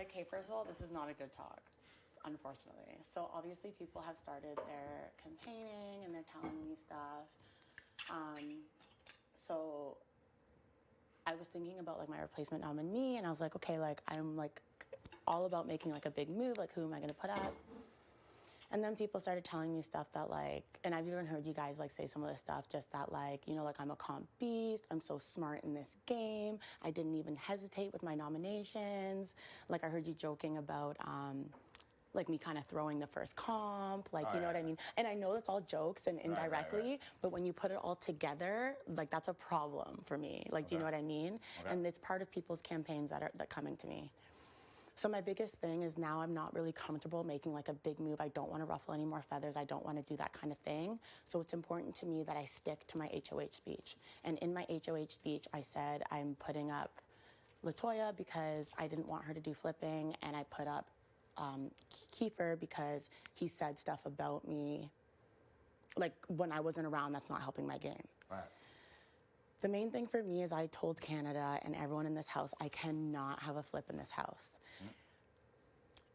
Okay, first of all, this is not a good talk, unfortunately. So obviously people have started their campaigning and they're telling me stuff. So I was thinking about like my replacement nominee, and I was like, okay, like I'm like all about making like a big move. Like, who am I going to put up? And then people started telling me stuff that like, and I've even heard you guys like say some of the stuff just that like, you know, like I'm a comp beast. I'm so smart in this game. I didn't even hesitate with my nominations. Like I heard you joking about like me kind of throwing the first comp, like, you know what I mean? And I know that's all jokes and indirectly, but when you put it all together, like that's a problem for me. Like, do you know what I mean? And it's part of people's campaigns that are coming to me. So my biggest thing is now I'm not really comfortable making like a big move. I don't want to ruffle any more feathers. I don't want to do that kind of thing. So it's important to me that I stick to my HOH speech. And in my HOH speech, I said I'm putting up LaToya because I didn't want her to do flipping, and I put up Kiefer because he said stuff about me, like when I wasn't around, that's not helping my game. Right. The main thing for me is I told Canada and everyone in this house, I cannot have a flip in this house.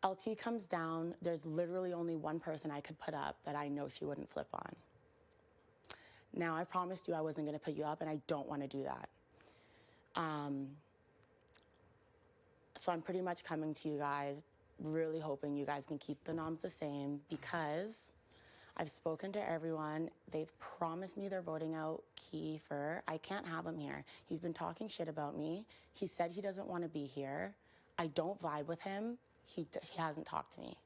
LT comes down, there's literally only one person I could put up that I know she wouldn't flip on. Now, I promised you I wasn't gonna put you up, and I don't wanna do that. So I'm pretty much coming to you guys, really hoping you guys can keep the noms the same, because I've spoken to everyone. They've promised me they're voting out Kiefer. I can't have him here. He's been talking shit about me. He said he doesn't want to be here. I don't vibe with him. He hasn't talked to me.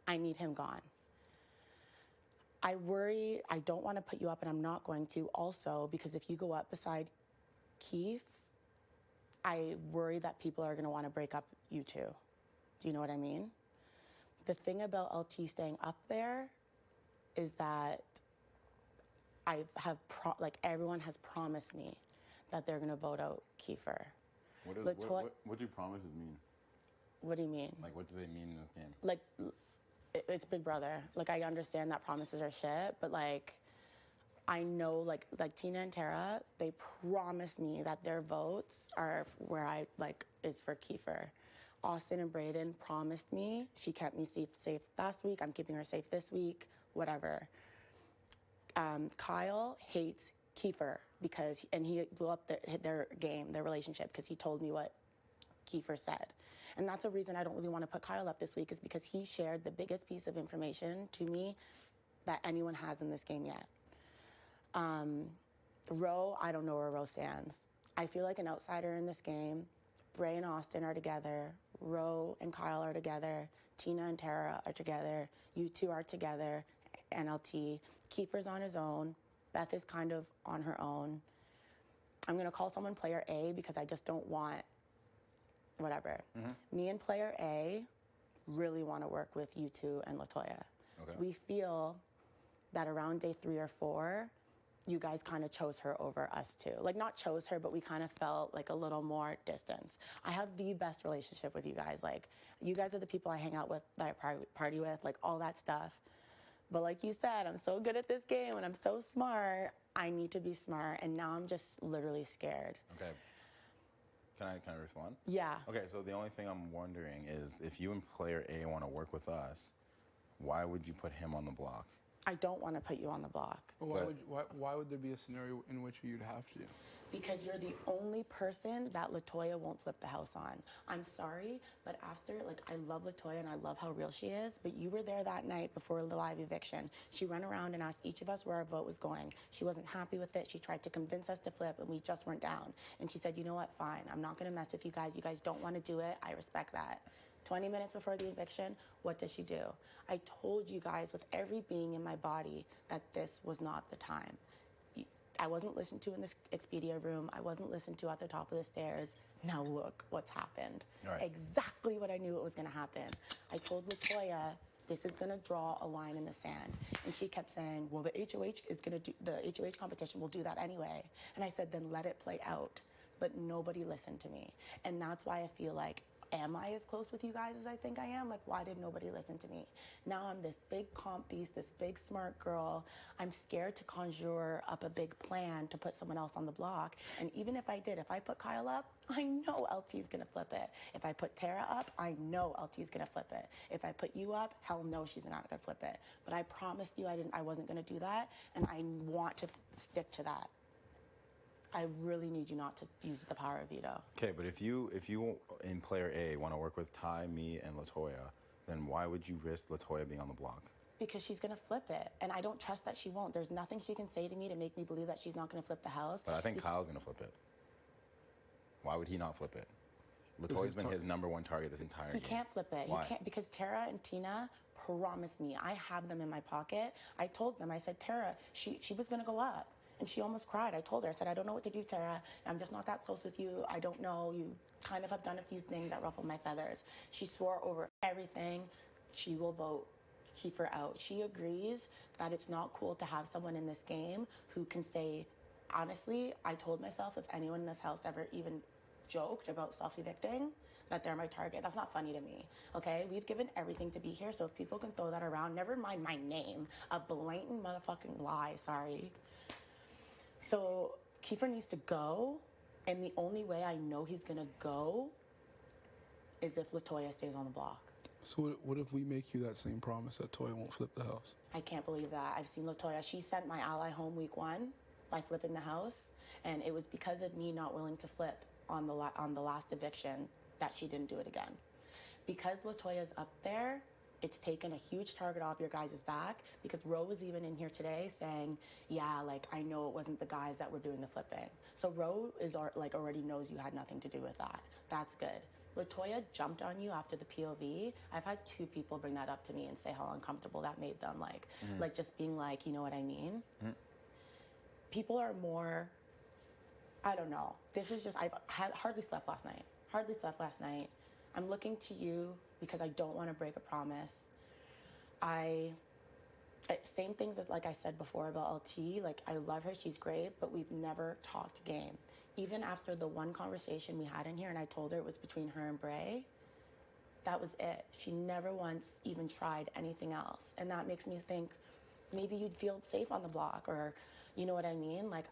I need him gone. I worry, I don't want to put you up, and I'm not going to also, because if you go up beside Keith, I worry that people are going to want to break up you two. Do you know what I mean? The thing about LT staying up there is that everyone has promised me that they're gonna vote out Kiefer. What do promises mean? What do you mean? Like, what do they mean in this game? Like, it's Big Brother. Like, I understand that promises are shit, but like, I know like Tina and Tara, they promised me that their votes are where I like is for Kiefer. Austin and Brayden promised me. She kept me safe last week. I'm keeping her safe this week. Whatever. Kyle hates Kiefer because he blew up their game, their relationship, because he told me what Kiefer said. And that's the reason I don't really want to put Kyle up this week, is because he shared the biggest piece of information to me that anyone has in this game yet. Ro, I don't know where Ro stands. I feel like an outsider in this game. Bray and Austin are together. Ro and Kyle are together. Tina and Tara are together. You two are together. NLT. Kiefer's on his own. Beth is kind of on her own. I'm going to call someone player A because I just don't want whatever. Me and player A really want to work with you two and LaToya. Okay. We feel that around day 3 or 4, you guys kind of chose her over us two. Like, not chose her, but we kind of felt like a little more distance. I have the best relationship with you guys. Like, you guys are the people I hang out with, that I party with, like all that stuff. But like you said, I'm so good at this game and I'm so smart. I need to be smart, and now I'm just literally scared. Okay. Can I respond? Yeah. Okay, so the only thing I'm wondering is, if you and player A want to work with us, why would you put him on the block? I don't want to put you on the block. But why would there be a scenario in which you'd have to? Because you're the only person that LaToya won't flip the house on. I'm sorry, but after, like, I love LaToya and I love how real she is, but you were there that night before the live eviction. She ran around and asked each of us where our vote was going. She wasn't happy with it. She tried to convince us to flip, and we just weren't down. And she said, you know what, fine, I'm not going to mess with you guys. You guys don't want to do it. I respect that. 20 minutes before the eviction, what does she do? I told you guys with every being in my body that this was not the time. I wasn't listened to in this Expedia room. I wasn't listened to at the top of the stairs. Now look what's happened. Right. Exactly what I knew it was going to happen. I told LaToya, this is going to draw a line in the sand. And she kept saying, well, the HOH is going to do, the HOH competition will do that anyway. And I said, then let it play out. But nobody listened to me. And that's why I feel like am I as close with you guys as I think I am? Like, why did nobody listen to me? Now I'm this big comp beast, this big smart girl. I'm scared to conjure up a big plan to put someone else on the block. And even if I did, if I put Kyle up, I know LT is gonna flip it. If I put Tara up, I know LT is gonna flip it. If I put you up, hell no, she's not gonna flip it. But I promised you I wasn't gonna do that, and I want to stick to that. I really need you not to use the power of veto. Okay, but if you in player A want to work with Ty, me, and Latoya, then why would you risk Latoya being on the block? Because she's gonna flip it, and I don't trust that she won't. There's nothing she can say to me to make me believe that she's not gonna flip the house. But I think Kyle's gonna flip it. Why would he not flip it? Latoya's been his #1 target this entire game. He can't flip it. Why? He can't, because Tara and Tina promised me. I have them in my pocket. I told them, I said, Tara, she was gonna go up. And she almost cried. I told her, I said, I don't know what to do, Tara. I'm just not that close with you. I don't know. You kind of have done a few things that ruffle my feathers. She swore over everything. She will vote Kiefer out. She agrees that it's not cool to have someone in this game who can say, honestly, I told myself if anyone in this house ever even joked about self-evicting, that they're my target. That's not funny to me, okay? We've given everything to be here, so if people can throw that around, never mind my name, a blatant motherfucking lie, sorry. So Kiefer needs to go, and the only way I know he's gonna go is if Latoya stays on the block. So what if we make you that same promise that Toya won't flip the house? I can't believe that. I've seen Latoya. She sent my ally home week 1 by flipping the house, and it was because of me not willing to flip on the last eviction that she didn't do it again. Because Latoya's up there, it's taken a huge target off your guys' back, because Ro was even in here today saying, yeah, like, I know it wasn't the guys that were doing the flipping. So Ro is like already knows you had nothing to do with that. That's good. Latoya jumped on you after the POV. I've had 2 people bring that up to me and say how uncomfortable that made them. Like just being like, you know what I mean? People are more, I don't know. This is just, I've hardly slept last night. Hardly slept last night. I'm looking to you because I don't want to break a promise. Same things as like I said before about LT, like I love her, she's great, but we've never talked game. Even after the one conversation we had in here and I told her it was between her and Bray, that was it. She never once even tried anything else. And that makes me think maybe you'd feel safe on the block, or you know what I mean? Like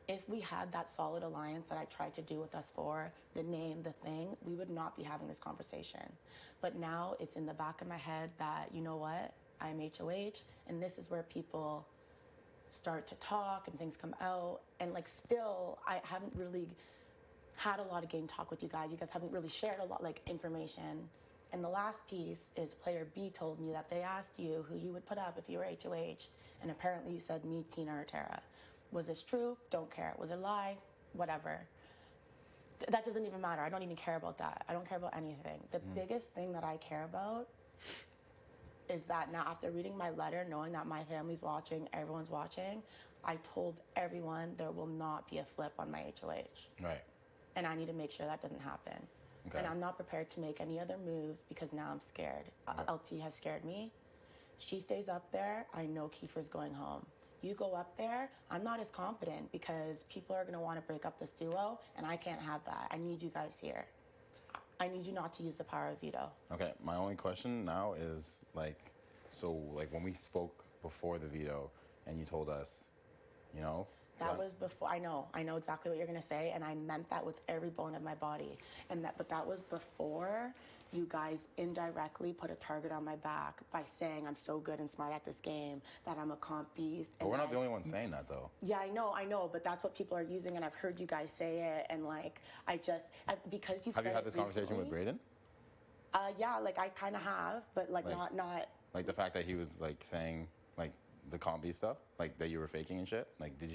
if we had that solid alliance that I tried to do with us four, the name, the thing, we would not be having this conversation. But now it's in the back of my head that, you know what, I'm HOH, and this is where people start to talk and things come out. And like still, I haven't really had a lot of game talk with you guys. You guys haven't really shared a lot like information. And the last piece is player B told me that they asked you who you would put up if you were HOH, and apparently you said me, Tina, or Tara. Was this true? Don't care. Was it a lie? Whatever. That doesn't even matter. I don't even care about that. I don't care about anything. The biggest thing that I care about is that now after reading my letter, knowing that my family's watching, everyone's watching, I told everyone there will not be a flip on my HOH. Right. And I need to make sure that doesn't happen. Okay. And I'm not prepared to make any other moves because now I'm scared. Okay. LT has scared me. She stays up there, I know Kiefer's going home. You go up there, I'm not as confident because people are going to want to break up this duo, and I can't have that. I need you guys here. I need you not to use the power of veto. Okay, my only question now is, so when we spoke before the veto and you told us, you know? That was before, I know exactly what you're going to say, and I meant that with every bone of my body. But that was before you guys indirectly put a target on my back by saying I'm so good and smart at this game, that I'm a comp beast. But we're not the only ones saying that, though. Yeah, I know, but that's what people are using, and I've heard you guys say it, and because you've Have you had this conversation with Braden? Yeah, I kind of have, but not. Like the fact that he was saying the comp beast stuff, that you were faking and shit.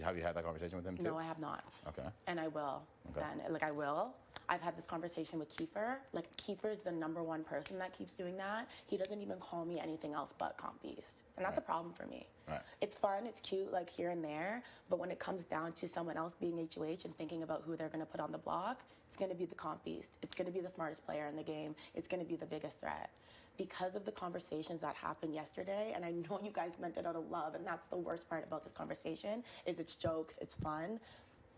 Have you had that conversation with him too? No, I have not. Okay. And I will. Okay. Ben. I will. I've had this conversation with Kiefer. Kiefer is the #1 person that keeps doing that. He doesn't even call me anything else but comp beast. And that's a problem for me. Right. It's fun, it's cute, here and there, but when it comes down to someone else being HOH and thinking about who they're going to put on the block, it's going to be the comp beast. It's going to be the smartest player in the game. It's going to be the biggest threat. Because of the conversations that happened yesterday, and I know you guys meant it out of love, and that's the worst part about this conversation, is it's jokes, it's fun.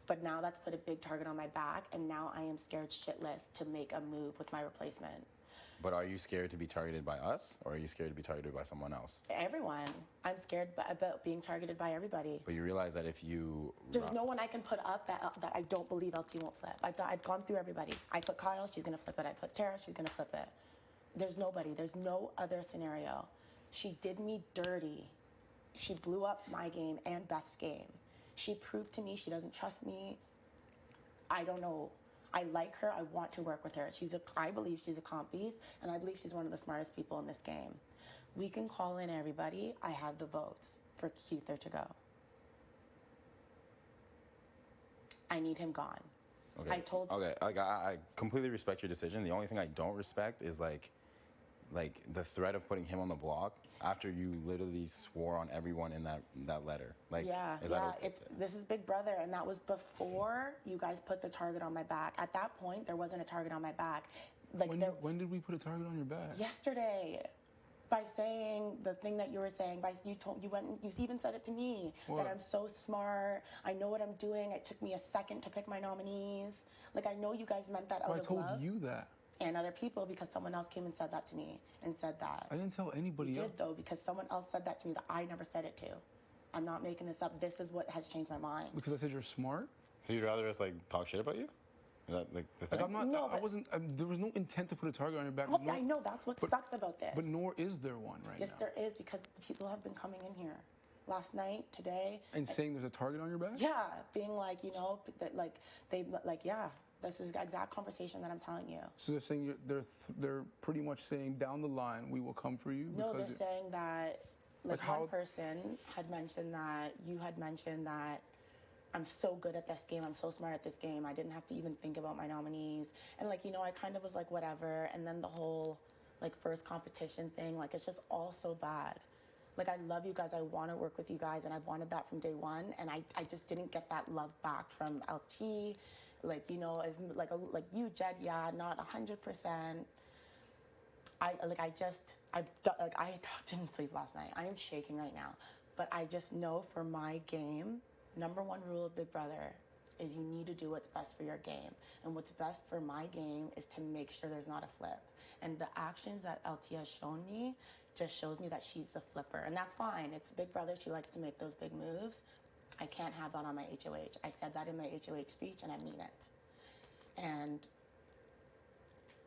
But now that's put a big target on my back, and now I am scared shitless to make a move with my replacement. But are you scared to be targeted by us, or are you scared to be targeted by someone else? Everyone. I'm scared about being targeted by everybody. But you realize that if you... There's no one I can put up that I don't believe LT won't flip. I've gone through everybody. I put Kyle, she's going to flip it. I put Tara, she's going to flip it. There's nobody. There's no other scenario. She did me dirty. She blew up my game and Beth's game. She proved to me she doesn't trust me. I don't know. I like her. I want to work with her. I believe she's a comp beast, and I believe she's one of the smartest people in this game. We can call in everybody. I have the votes for Keither to go. I need him gone. Okay. I completely respect your decision. The only thing I don't respect is like the threat of putting him on the block after you literally swore on everyone in that letter. Like, yeah, this is Big Brother, and that was before you guys put the target on my back. At that point, there wasn't a target on my back. Like, when did we put a target on your back? Yesterday, by saying the thing that you were saying. You even said it to me. What? That I'm so smart. I know what I'm doing. It took me a second to pick my nominees. Like, I know you guys meant that out of love. I told you that. And other people, because someone else came and said that to me and said that. I didn't tell anybody else. You did, though, because someone else said that to me that I never said it to. I'm not making this up. This is what has changed my mind. Because I said you're smart? So you'd rather us, like, talk shit about you? Is that, like, the thing? Like, I'm not, no, I wasn't, there was no intent to put a target on your back. Well, I know, that's what sucks about this. But nor is there one right now. Yes, there is, because the people have been coming in here. Last night, today. And saying there's a target on your back? Yeah, being like, you know, yeah. This is the exact conversation that I'm telling you. So they're saying they're pretty much saying down the line we will come for you. No, they're saying that one person had mentioned that you had mentioned that I'm so good at this game. I'm so smart at this game. I didn't have to even think about my nominees. And I kind of was like whatever. And then the whole first competition thing, it's just all so bad. I love you guys. I want to work with you guys, and I wanted that from day one. And I just didn't get that love back from LT. As you, Jed, yeah, not 100%. I didn't sleep last night. I am shaking right now. But I just know for my game, number one rule of Big Brother is you need to do what's best for your game. And what's best for my game is to make sure there's not a flip. And the actions that LT has shown me just shows me that she's a flipper. And that's fine. It's Big Brother. She likes to make those big moves. I can't have that on my HOH. I said that in my HOH speech, and I mean it. And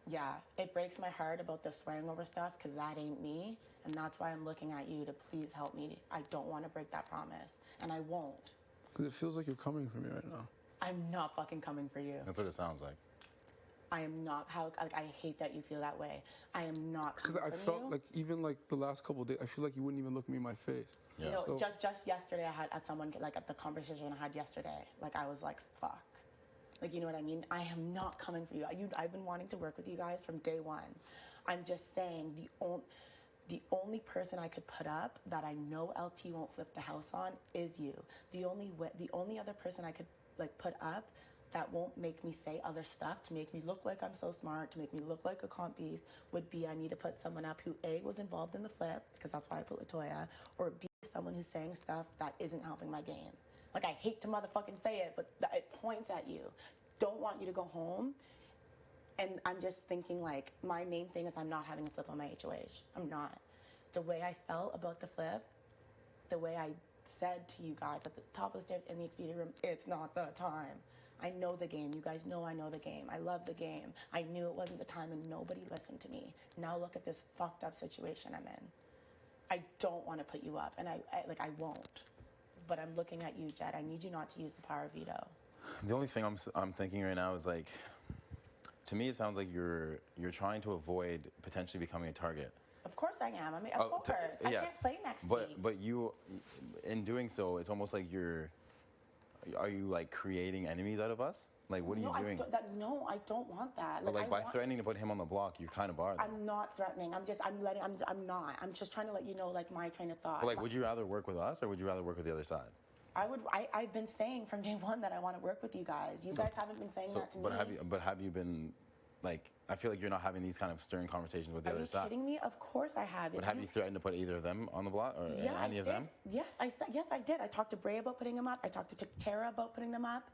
yeah, it breaks my heart about the swearing over stuff, because that ain't me. And that's why I'm looking at you to please help me. I don't want to break that promise, and I won't. Because it feels like you're coming for me right now. I'm not fucking coming for you. That's what it sounds like. I am not. I hate that you feel that way. I am not coming for you. Because I felt even the last couple of days, I feel like you wouldn't even look me in my face. Yeah. You know, just yesterday, I had at the conversation I had yesterday, I was like, fuck. You know what I mean? I am not coming for you. I've been wanting to work with you guys from day one. I'm just saying the only person I could put up that I know LT won't flip the house on is you. The only other person I could put up that won't make me say other stuff to make me look like I'm so smart, to make me look like a comp beast, would be I need to put someone up who A, was involved in the flip, because that's why I put LaToya, or B, someone who's saying stuff that isn't helping my game. I hate to motherfucking say it, but it points at you. Don't want you to go home. And I'm just thinking, my main thing is I'm not having a flip on my HOH. I'm not. The way I felt about the flip, the way I said to you guys at the top of the stairs in the Expedia room, it's not the time. I know the game. You guys know I know the game. I love the game. I knew it wasn't the time, and nobody listened to me. Now look at this fucked up situation I'm in. I don't want to put you up, and I won't. But I'm looking at you, Jed. I need you not to use the power of veto. The only thing I'm thinking right now is to me it sounds like you're trying to avoid potentially becoming a target. Of course I am. I mean, of course. I can't play next week. But you, in doing so, it's almost like are you creating enemies out of us? What are you doing? No, I don't want that. But by threatening to put him on the block, you kind of are. I'm not threatening. I'm not. I'm just trying to let you know, my train of thought. But would you rather work with us, or would you rather work with the other side? I've been saying from day one that I want to work with you guys. You guys haven't been saying that to me. But have you been, I feel like you're not having these kind of stern conversations with the other side. Are you kidding me? Of course I have. But have you threatened to put either of them on the block, or any of them? Yes, I did. I talked to Bray about putting them up. I talked to Tara about putting them up.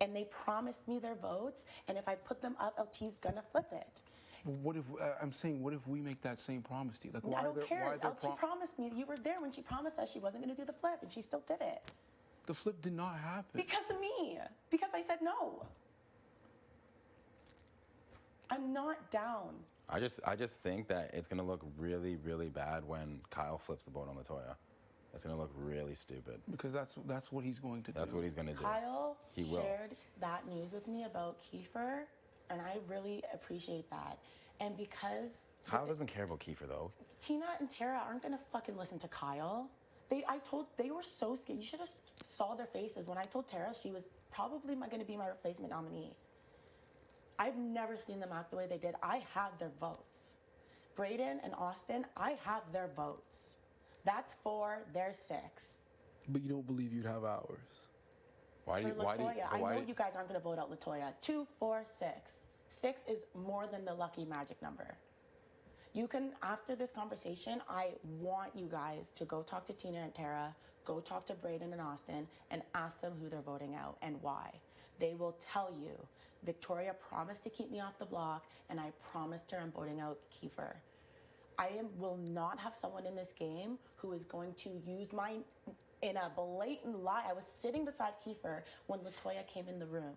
And they promised me their votes, and if I put them up, LT's gonna flip it. But what if I'm saying, what if we make that same promise to you? Like, why I are don't there, care. why are there LT promised me. You were there when she promised us she wasn't gonna do the flip, and she still did it. The flip did not happen. Because of me. Because I said no. I'm not down. I just think that it's gonna look really, really bad when Kyle flips the vote on Latoya. It's gonna look really stupid. Because that's what he's going to do. That's what he's gonna do. Kyle He will. shared that news with me about Kiefer, and I really appreciate that. And because Kyle doesn't care about Kiefer though. Tina and Tara aren't gonna fucking listen to Kyle. They were so scared. You should have saw their faces when I told Tara she was probably gonna be my replacement nominee. I've never seen them act the way they did. I have their votes. Brayden and Austin, I have their votes. That's 4, there's 6. But you don't believe you'd have ours. For Latoya, I know you guys aren't going to vote out Latoya. 2, 4, 6. 6 is more than the lucky magic number. You can, after this conversation, I want you guys to go talk to Tina and Tara, go talk to Brayden and Austin, and ask them who they're voting out and why. They will tell you. Victoria promised to keep me off the block, and I promised her I'm voting out Kiefer. Will not have someone in this game who is going to use my, in a blatant lie. I was sitting beside Kiefer when Latoya came in the room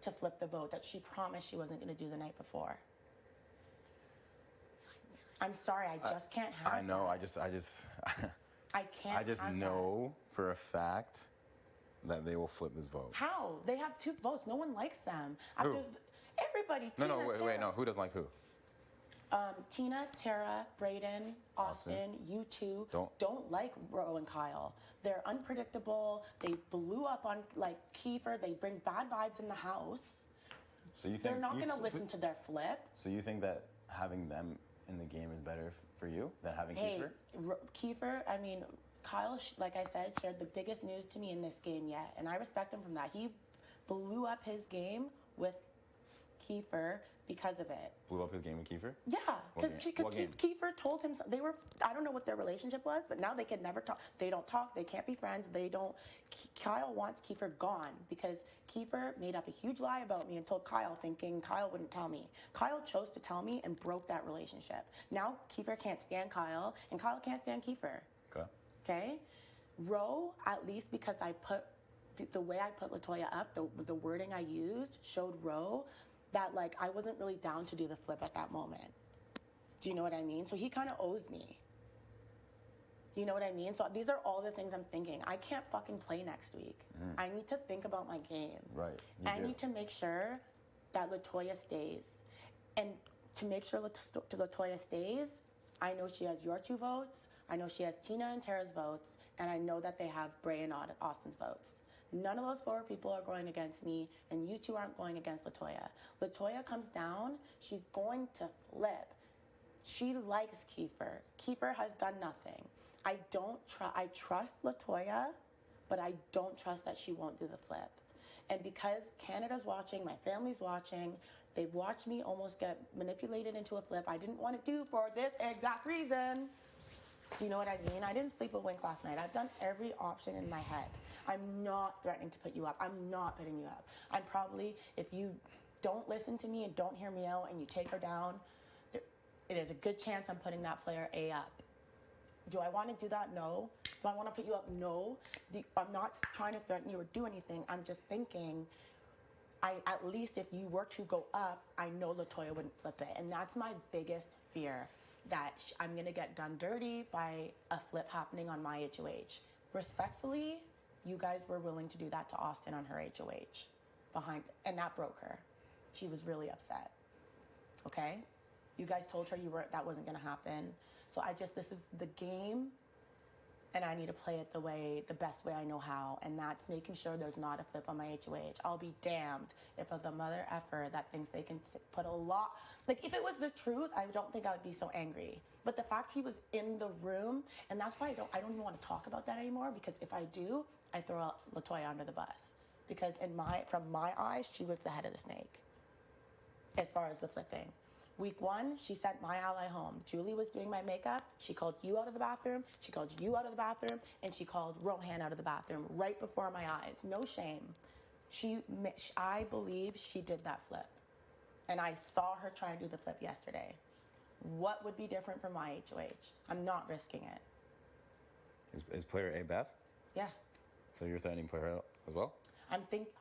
to flip the vote that she promised she wasn't going to do the night before. I'm sorry, I just can't have I know, that. I just have know for a fact that they will flip this vote. How? They have 2 votes. No one likes them. Who? Everybody. No, Tina, wait, no. Who doesn't like who? Tina, Tara, Brayden, Austin, you two don't like Ro and Kyle. They're unpredictable. They blew up on like Kiefer. They bring bad vibes in the house. So you think they're not going to listen to their flip? So you think that having them in the game is better for you than having Kiefer? Kiefer, I mean, Kyle, like I said, shared the biggest news to me in this game yet, and I respect him from that. He blew up his game with Kiefer because of it. Blew up his game with Kiefer? Yeah, because What game? Kiefer told him they were. I don't know what their relationship was, but now they can never talk. They don't talk. They can't be friends. They don't. Kyle wants Kiefer gone because Kiefer made up a huge lie about me and told Kyle, thinking Kyle wouldn't tell me. Kyle chose to tell me and broke that relationship. Now Kiefer can't stand Kyle, and Kyle can't stand Kiefer. Okay. Okay, Ro, at least because I put the way I put Latoya up, the wording I used showed Ro that like I wasn't really down to do the flip at that moment. Do you know what I mean? So he kind of owes me. You know what I mean? So these are all the things I'm thinking. I can't fucking play next week. I need to think about my game. Right. I need to make sure that Latoya stays. And to make sure Latoya stays, I know she has your 2 votes. I know she has Tina and Tara's votes. And I know that they have Bray and Austin's votes. None of those 4 people are going against me, and you 2 aren't going against Latoya. Latoya comes down, she's going to flip. She likes Kiefer. Kiefer has done nothing. I trust Latoya, but I don't trust that she won't do the flip. And because Canada's watching, my family's watching, they've watched me almost get manipulated into a flip I didn't want to do for this exact reason. Do you know what I mean? I didn't sleep a wink last night. I've done every option in my head. I'm not threatening to put you up. I'm not putting you up. I'm probably, if you don't listen to me and don't hear me out and you take her down, there's a good chance I'm putting that player A up. Do I want to do that? No. Do I want to put you up? No. I'm not trying to threaten you or do anything. I'm just thinking, at least if you were to go up, I know Latoya wouldn't flip it. And that's my biggest fear, that I'm going to get done dirty by a flip happening on my HOH. Respectfully, you guys were willing to do that to Austin on her HOH and that broke her. She was really upset. Okay? You guys told her that wasn't going to happen. So this is the game, and I need to play it the best way I know how, and that's making sure there's not a flip on my HOH. I'll be damned if the mother effer that thinks they can put a lot, like if it was the truth, I don't think I would be so angry. But the fact he was in the room, and that's why I don't even want to talk about that anymore, because if I do, I throw Latoya under the bus. Because from my eyes, she was the head of the snake as far as the flipping. Week 1, she sent my ally home. Julie was doing my makeup. She called you out of the bathroom. She called you out of the bathroom. And she called Rohan out of the bathroom right before my eyes. No shame. I believe she did that flip. And I saw her try and do the flip yesterday. What would be different from my HOH? I'm not risking it. Is player A Beth? Yeah. So you're threatening player A as well? I'm thinking.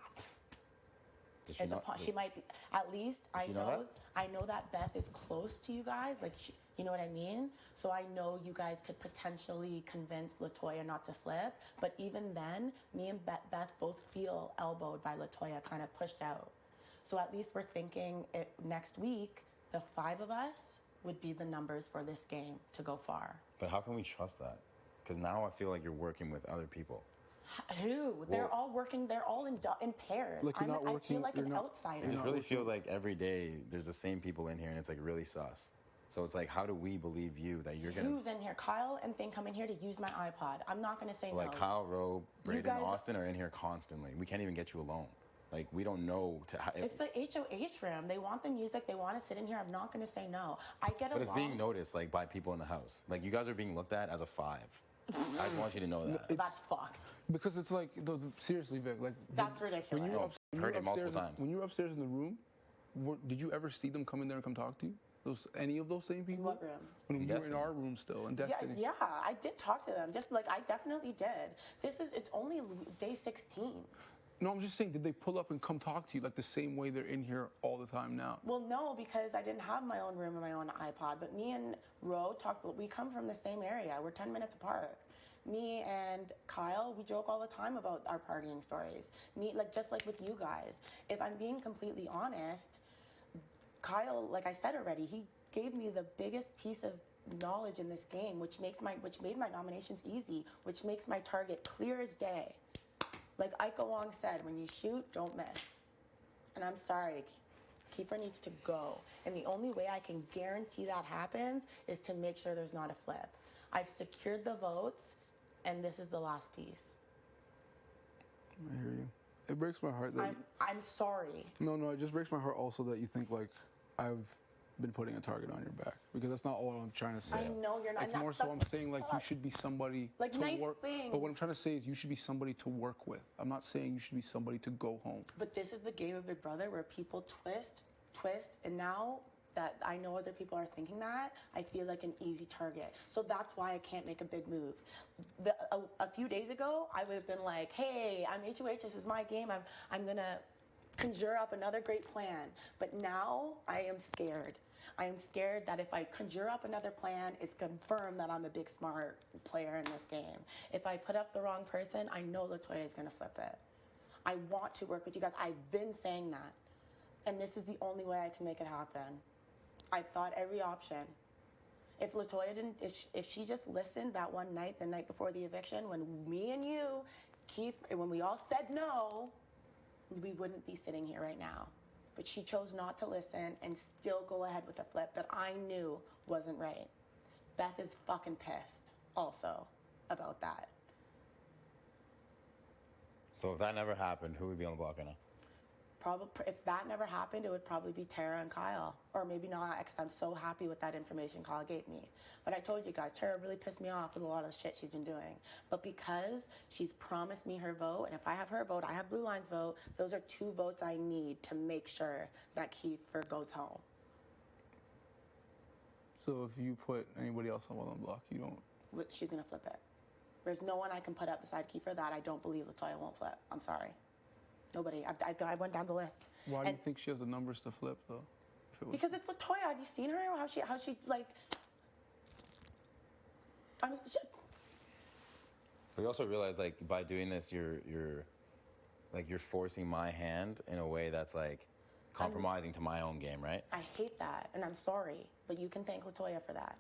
She might be. At least I know that Beth is close to you guys. Like, you know what I mean? So I know you guys could potentially convince LaToya not to flip. But even then, me and Beth both feel elbowed by LaToya, kind of pushed out. So at least we're thinking next week, the 5 of us would be the numbers for this game to go far. But how can we trust that? Because now I feel like you're working with other people. Who? They're all working. They're all in pairs. Like I feel like an outsider. It just really feels like every day there's the same people in here, and it's like really sus. So it's like, how do we believe you that you're gonna? Who's in here? Kyle and Thing come in here to use my iPod. I'm not gonna say no. Like Kyle, Rowe, Braden, Austin are in here constantly. We can't even get you alone. Like, we don't know. It's the HOH room. They want the music. They want to sit in here. I'm not going to say no. But it's being noticed, like, by people in the house. Like, you guys are being looked at as a 5. I just want you to know that. That's fucked. Because it's like, seriously, Vic, like... That's ridiculous. I've heard it multiple times. When you were upstairs in the room, did you ever see them come in there and come talk to you? Any of those same people? In what room? When you were in our room still, in Destiny. Yeah, I did talk to them. Just like, I definitely did. It's only day 16. No, I'm just saying, did they pull up and come talk to you like the same way they're in here all the time now? Well, no, because I didn't have my own room and my own iPod. But me and Ro we come from the same area. We're 10 minutes apart. Me and Kyle, we joke all the time about our partying stories. Just like with you guys. If I'm being completely honest, Kyle, like I said already, he gave me the biggest piece of knowledge in this game, which made my nominations easy, which makes my target clear as day. Like Ika Wong said, when you shoot, don't miss. And I'm sorry, Kiefer needs to go. And the only way I can guarantee that happens is to make sure there's not a flip. I've secured the votes, and this is the last piece. I hear you. It breaks my heart that... I'm sorry. No, it just breaks my heart also that you think, like, I've been putting a target on your back, because that's not all I'm trying to say. I know you're not. It's more so I'm saying, like, you should be somebody like to nice work. Things. But what I'm trying to say is you should be somebody to work with. I'm not saying you should be somebody to go home. But this is the game of Big Brother where people twist, and now that I know other people are thinking that, I feel like an easy target. So that's why I can't make a big move. A few days ago, I would have been like, hey, I'm HOH, this is my game, I'm gonna conjure up another great plan. But now I am scared. I am scared that if I conjure up another plan, it's confirmed that I'm a big smart player in this game. If I put up the wrong person, I know LaToya is gonna flip it. I want to work with you guys. I've been saying that. And this is the only way I can make it happen. I've thought every option. If LaToya didn't, if she just listened that one night, the night before the eviction, when me and you, Keith, when we all said no, we wouldn't be sitting here right now. But she chose not to listen and still go ahead with a flip that I knew wasn't right. Beth is fucking pissed also about that. So if that never happened, who would be on the block right now? Probably, if that never happened, it would probably be Tara and Kyle. Or maybe not, because I'm so happy with that information Kyle gave me. But I told you guys, Tara really pissed me off with a lot of the shit she's been doing. But because she's promised me her vote, and if I have her vote, I have Blue Line's vote, those are 2 votes I need to make sure that Kiefer goes home. So if you put anybody else on the block, you don't... She's going to flip it. There's no one I can put up beside Kiefer that I don't believe LaToya won't flip. I'm sorry. Nobody. I went down the list. Why do you think she has the numbers to flip, though? Because it's LaToya. Have you seen her? How she like... But you also realize, like, by doing this, you're forcing my hand in a way that's, like, compromising to my own game, right? I hate that, and I'm sorry. But you can thank LaToya for that.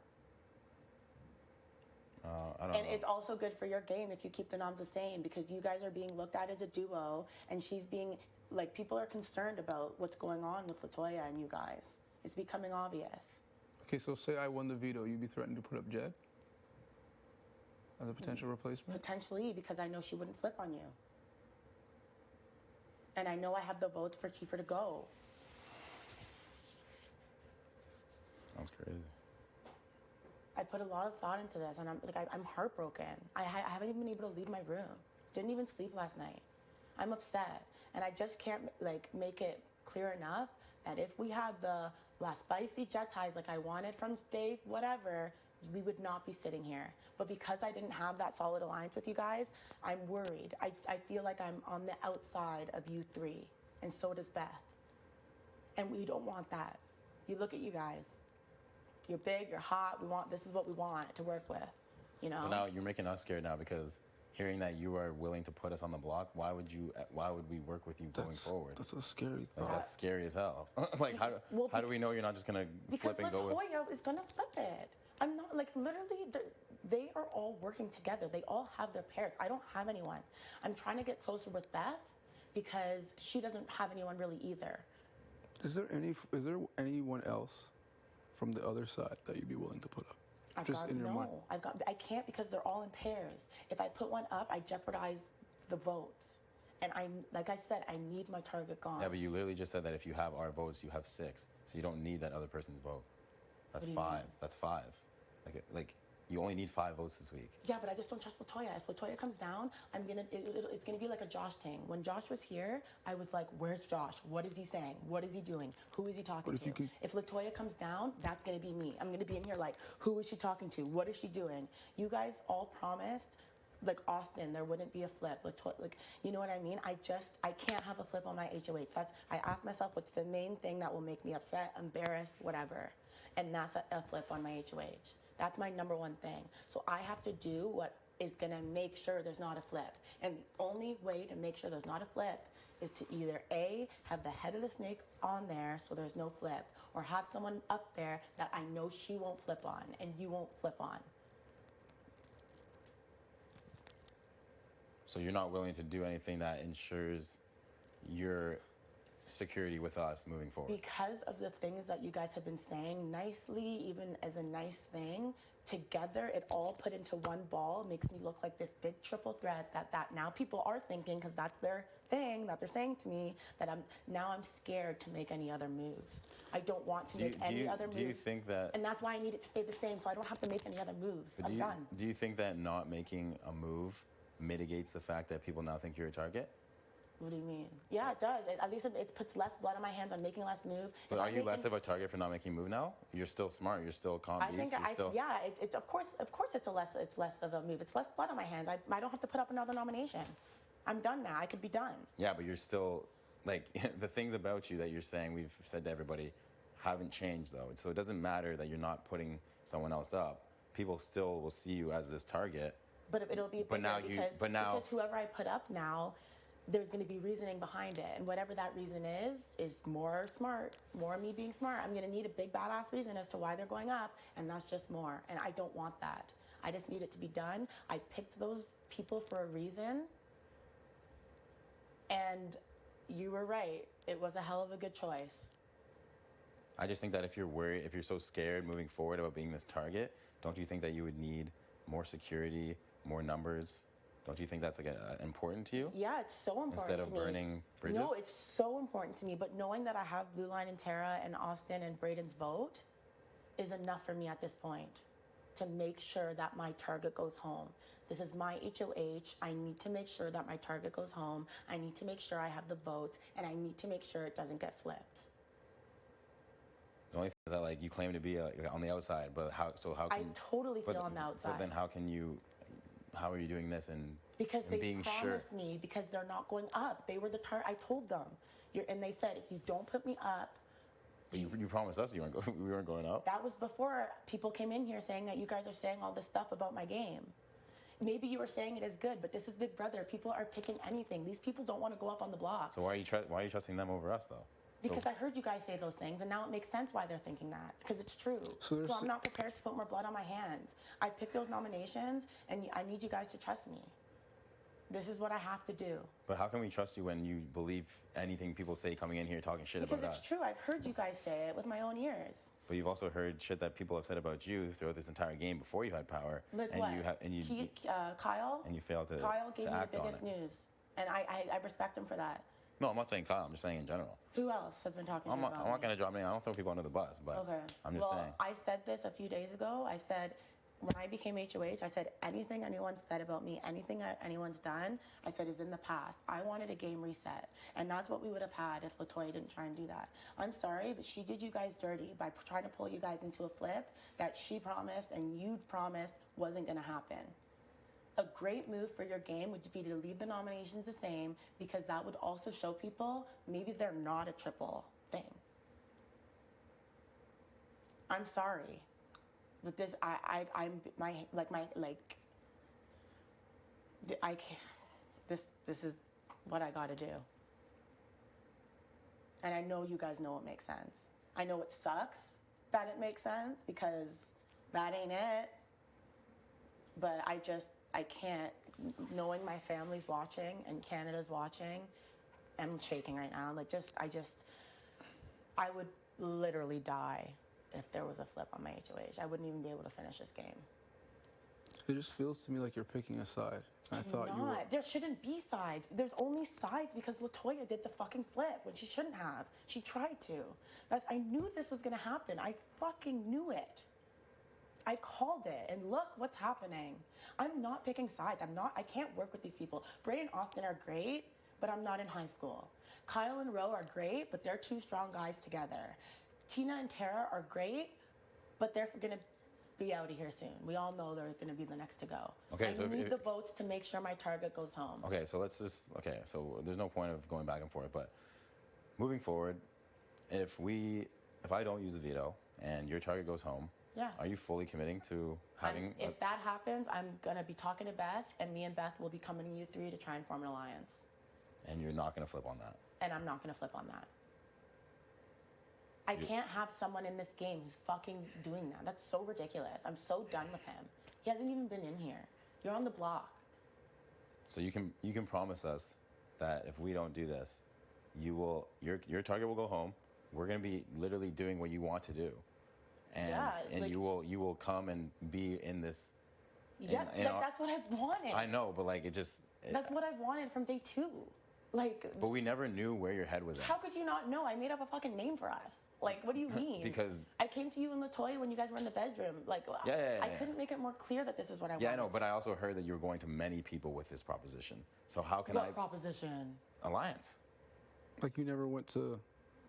I don't know. It's also good for your game if you keep the noms the same, because you guys are being looked at as a duo, and she's being, like, people are concerned about what's going on with LaToya and you guys. It's becoming obvious. Okay, so say I won the veto, you'd be threatening to put up Jed as a potential replacement? Potentially, because I know she wouldn't flip on you. And I know I have the votes for Kiefer to go. Sounds crazy. I put a lot of thought into this, and I'm heartbroken. I haven't even been able to leave my room. Didn't even sleep last night. I'm upset. And I just can't like make it clear enough that if we had the last spicy jet ties like I wanted from Dave, whatever, we would not be sitting here. But because I didn't have that solid alliance with you guys, I'm worried. I feel like I'm on the outside of you three, and so does Beth. And we don't want that. You look at you guys. You're big, you're hot, this is what we want to work with, you know? But now you're making us scared now because hearing that you are willing to put us on the block, why would we work with you going forward? That's a scary Like, thought. that's scary as hell. Like, how do we know you're not just going to flip and go with? Because Latoya is going to flip it. I'm not, like, literally, they are all working together. They all have their pairs. I don't have anyone. I'm trying to get closer with Beth because she doesn't have anyone really either. Is there anyone else from the other side that you'd be willing to put up? I can't because they're all in pairs. If I put one up, I jeopardize the votes. And like I said, I need my target gone. Yeah, but you literally just said that if you have our votes, you have 6. So you don't need that other person's vote. That's 5. That's 5. Like you only need 5 votes this week. Yeah, but I just don't trust Latoya. If Latoya comes down, it's gonna be like a Josh thing. When Josh was here, I was like, "Where's Josh? What is he saying? What is he doing? Who is he talking to?" If Latoya comes down, that's gonna be me. I'm gonna be in here like, "Who is she talking to? What is she doing?" You guys all promised, like Austin, there wouldn't be a flip. Latoya, like, you know what I mean? I can't have a flip on my HOH. I asked myself, what's the main thing that will make me upset, embarrassed, whatever, and that's a flip on my HOH. That's my number one thing. So I have to do what is gonna make sure there's not a flip. And the only way to make sure there's not a flip is to either A, have the head of the snake on there so there's no flip, or have someone up there that I know she won't flip on and you won't flip on. So you're not willing to do anything that ensures your security with us moving forward? Because of the things that you guys have been saying nicely, even as a nice thing, together it all put into one ball makes me look like this big triple threat that now people are thinking, because that's their thing that they're saying to me, that I'm scared to make any other moves. I don't want to make any other moves. Do you think that... And that's why I need it to stay the same so I don't have to make any other moves. I'm done. Do you think that not making a move mitigates the fact that people now think you're a target? What do you mean? Yeah, it does. At least it puts less blood on my hands. I'm making less move. But are you less of a target for not making a move now? You're still smart. You're still calm. Yeah. It's of course it's less of a move. It's less blood on my hands. I don't have to put up another nomination. I'm done now. I could be done. Yeah, but you're still like the things about you that you're saying. We've said to everybody haven't changed though. So it doesn't matter that you're not putting someone else up. People still will see you as this target. But it'll be because whoever I put up now, there's going to be reasoning behind it. And whatever that reason is more smart, more me being smart. I'm going to need a big badass reason as to why they're going up, and that's just more. And I don't want that. I just need it to be done. I picked those people for a reason. And you were right. It was a hell of a good choice. I just think that if you're worried, if you're so scared moving forward about being this target, don't you think that you would need more security, more numbers? Don't you think that's important to you? Yeah, it's so important Instead of burning bridges? No, it's so important to me. But knowing that I have Blue Line and Tara and Austin and Braden's vote is enough for me at this point to make sure that my target goes home. This is my HOH. I need to make sure that my target goes home. I need to make sure I have the votes, and I need to make sure it doesn't get flipped. The only thing is that like you claim to be on the outside, but how can I totally feel on the outside. But then how are you doing this and because and they being promised sure? me, because they're not going up. They were the target. I told them, and they said, if you don't put me up. But you promised us we weren't going up. That was before people came in here saying that you guys are saying all this stuff about my game. Maybe you were saying it is good, but this is Big Brother. People are picking anything. These people don't want to go up on the block. So why are you trusting them over us though? Because I heard you guys say those things, and now it makes sense why they're thinking that, because it's true. So I'm not prepared to put more blood on my hands. I picked those nominations, and I need you guys to trust me. This is what I have to do. But how can we trust you when you believe anything people say coming in here talking shit about us? Because it's true. I've heard you guys say it with my own ears. But you've also heard shit that people have said about you throughout this entire game before you had power. Like and what? Kyle? And you failed to Kyle gave me the act biggest news, and I respect him for that. No, I'm not saying Kyle. I'm just saying in general. Who else has been talking to you about I'm not going to drop names. I don't throw people under the bus, but okay. I'm just saying. I said this a few days ago. I said, when I became HOH, I said anything anyone said about me, anything anyone's done, I said is in the past. I wanted a game reset. And that's what we would have had if LaToya didn't try and do that. I'm sorry, but she did you guys dirty by trying to pull you guys into a flip that she promised and you promised wasn't going to happen. A great move for your game would be to leave the nominations the same, because that would also show people maybe they're not a triple thing. I'm sorry. But this, I can't, this is what I gotta do. And I know you guys know it makes sense. I know it sucks that it makes sense, because that ain't it. But I can't, knowing my family's watching and Canada's watching, I'm shaking right now. I would literally die if there was a flip on my HOH. I wouldn't even be able to finish this game. It just feels to me like you're picking a side. I thought you were. There shouldn't be sides. There's only sides because LaToya did the fucking flip when she shouldn't have. She tried to. I knew this was gonna happen. I fucking knew it. I called it, and look what's happening. I'm not picking sides. I can't work with these people. Bray and Austin are great, but I'm not in high school. Kyle and Ro are great, but they're two strong guys together. Tina and Tara are great, but they're gonna be out of here soon. We all know they're gonna be the next to go. Okay, I need the votes to make sure my target goes home. Okay, so so there's no point of going back and forth, but moving forward, if I don't use the veto and your target goes home, yeah, are you fully committing to having? If that happens, I'm gonna be talking to Beth, and me and Beth will be coming to you three to try and form an alliance. And you're not gonna flip on that. And I'm not gonna flip on that. I can't have someone in this game who's fucking doing that. That's so ridiculous. I'm so done with him. He hasn't even been in here. You're on the block. So you can promise us that if we don't do this, your target will go home. We're gonna be literally doing what you want to do, and you will come and be in this. Yeah, that's what I've wanted. I know, but that's what I've wanted from day 2. But we never knew where your head was at. How could you not know? I made up a fucking name for us. What do you mean? Because I came to you and LaToya when you guys were in the bedroom. I couldn't make it more clear that this is what I wanted. Yeah, I know, but I also heard that you were going to many people with this proposition. So how can What proposition? Alliance. Like you never went to.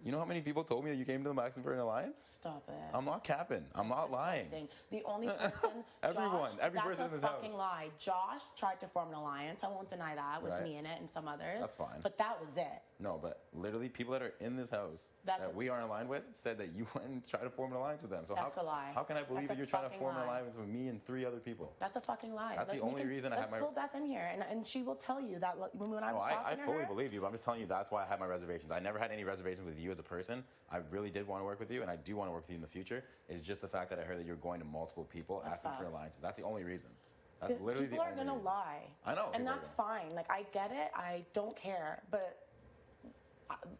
You know how many people told me that you came to the Maxon for an alliance? Stop it. I'm not capping. I'm not lying. The only person, every Josh, person in this that's a house. fucking lie. Josh tried to form an alliance. I won't deny that, with me in it and some others. That's fine. But that was it. No, but literally people that are in this house that we aren't aligned with said that you went and tried to form an alliance with them. So that's a lie. How can I believe that you're trying to form an alliance with me and 3 other people? That's a fucking lie. That's the only reason I have my. Let's pull Beth in here, and she will tell you that when I was talking to her. I fully believe you, but I'm just telling you that's why I have my reservations. I never had any reservations with you as a person. I really did want to work with you, and I do want to work with you in the future. It's just the fact that I heard that you're going to multiple people asking for alliances. That's the only reason. That's literally the only reason. People are gonna lie. I know. And that's fine. I get it. I don't care. But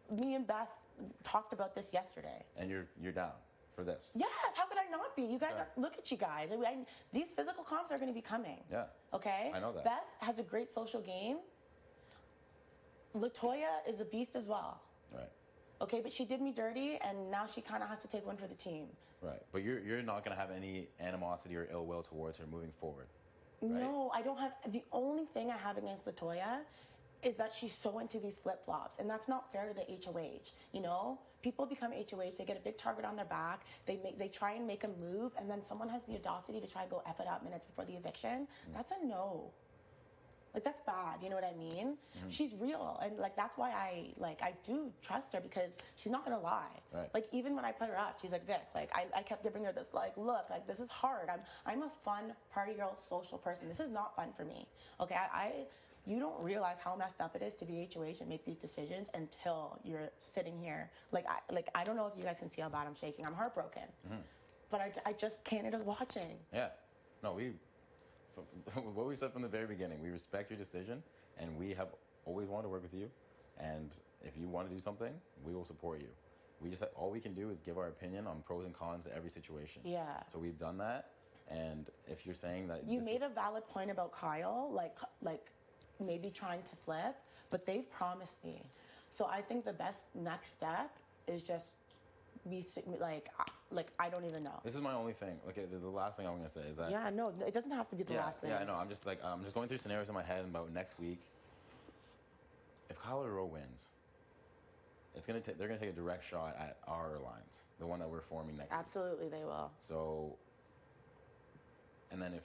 me and Beth talked about this yesterday. And you're down for this? Yes. How could I not be? You guys look at you guys. These physical comps are going to be coming. Yeah. Okay. I know that. Beth has a great social game. LaToya is a beast as well. Right. Okay, but she did me dirty, and now she kind of has to take one for the team. Right. But you're not going to have any animosity or ill will towards her moving forward. Right? No, I don't have. The only thing I have against LaToya is that she's so into these flip-flops, and that's not fair to the HOH. You know, people become HOH, they get a big target on their back, they try and make a move, and then someone has the audacity to try and go F it up minutes before the eviction. That's a no. That's bad, you know what I mean? She's real, and that's why I do trust her, because she's not gonna lie. Right. Even when I put her up, she's like, Vic, I kept giving her this look, this is hard. I'm a fun party girl, social person. This is not fun for me. Okay, you don't realize how messed up it is to be HOH and make these decisions until you're sitting here. I don't know if you guys can see how bad I'm shaking. I'm heartbroken, but I just Canada's watching. Yeah, no, what we said from the very beginning, we respect your decision, and we have always wanted to work with you. And if you want to do something, we will support you. We just all we can do is give our opinion on pros and cons to every situation. Yeah. So we've done that, and if you're saying that you made a valid point about Kyle, maybe trying to flip, but they've promised me. So I think the best next step is just like I don't even know. This is my only thing. Okay, the last thing I'm gonna say is that. Yeah, no, it doesn't have to be the last thing. Yeah, I know. I'm just going through scenarios in my head about next week. If Kyle or Rowe wins, they're gonna take a direct shot at our alliance, the one that we're forming next week. Absolutely, they will. So, and then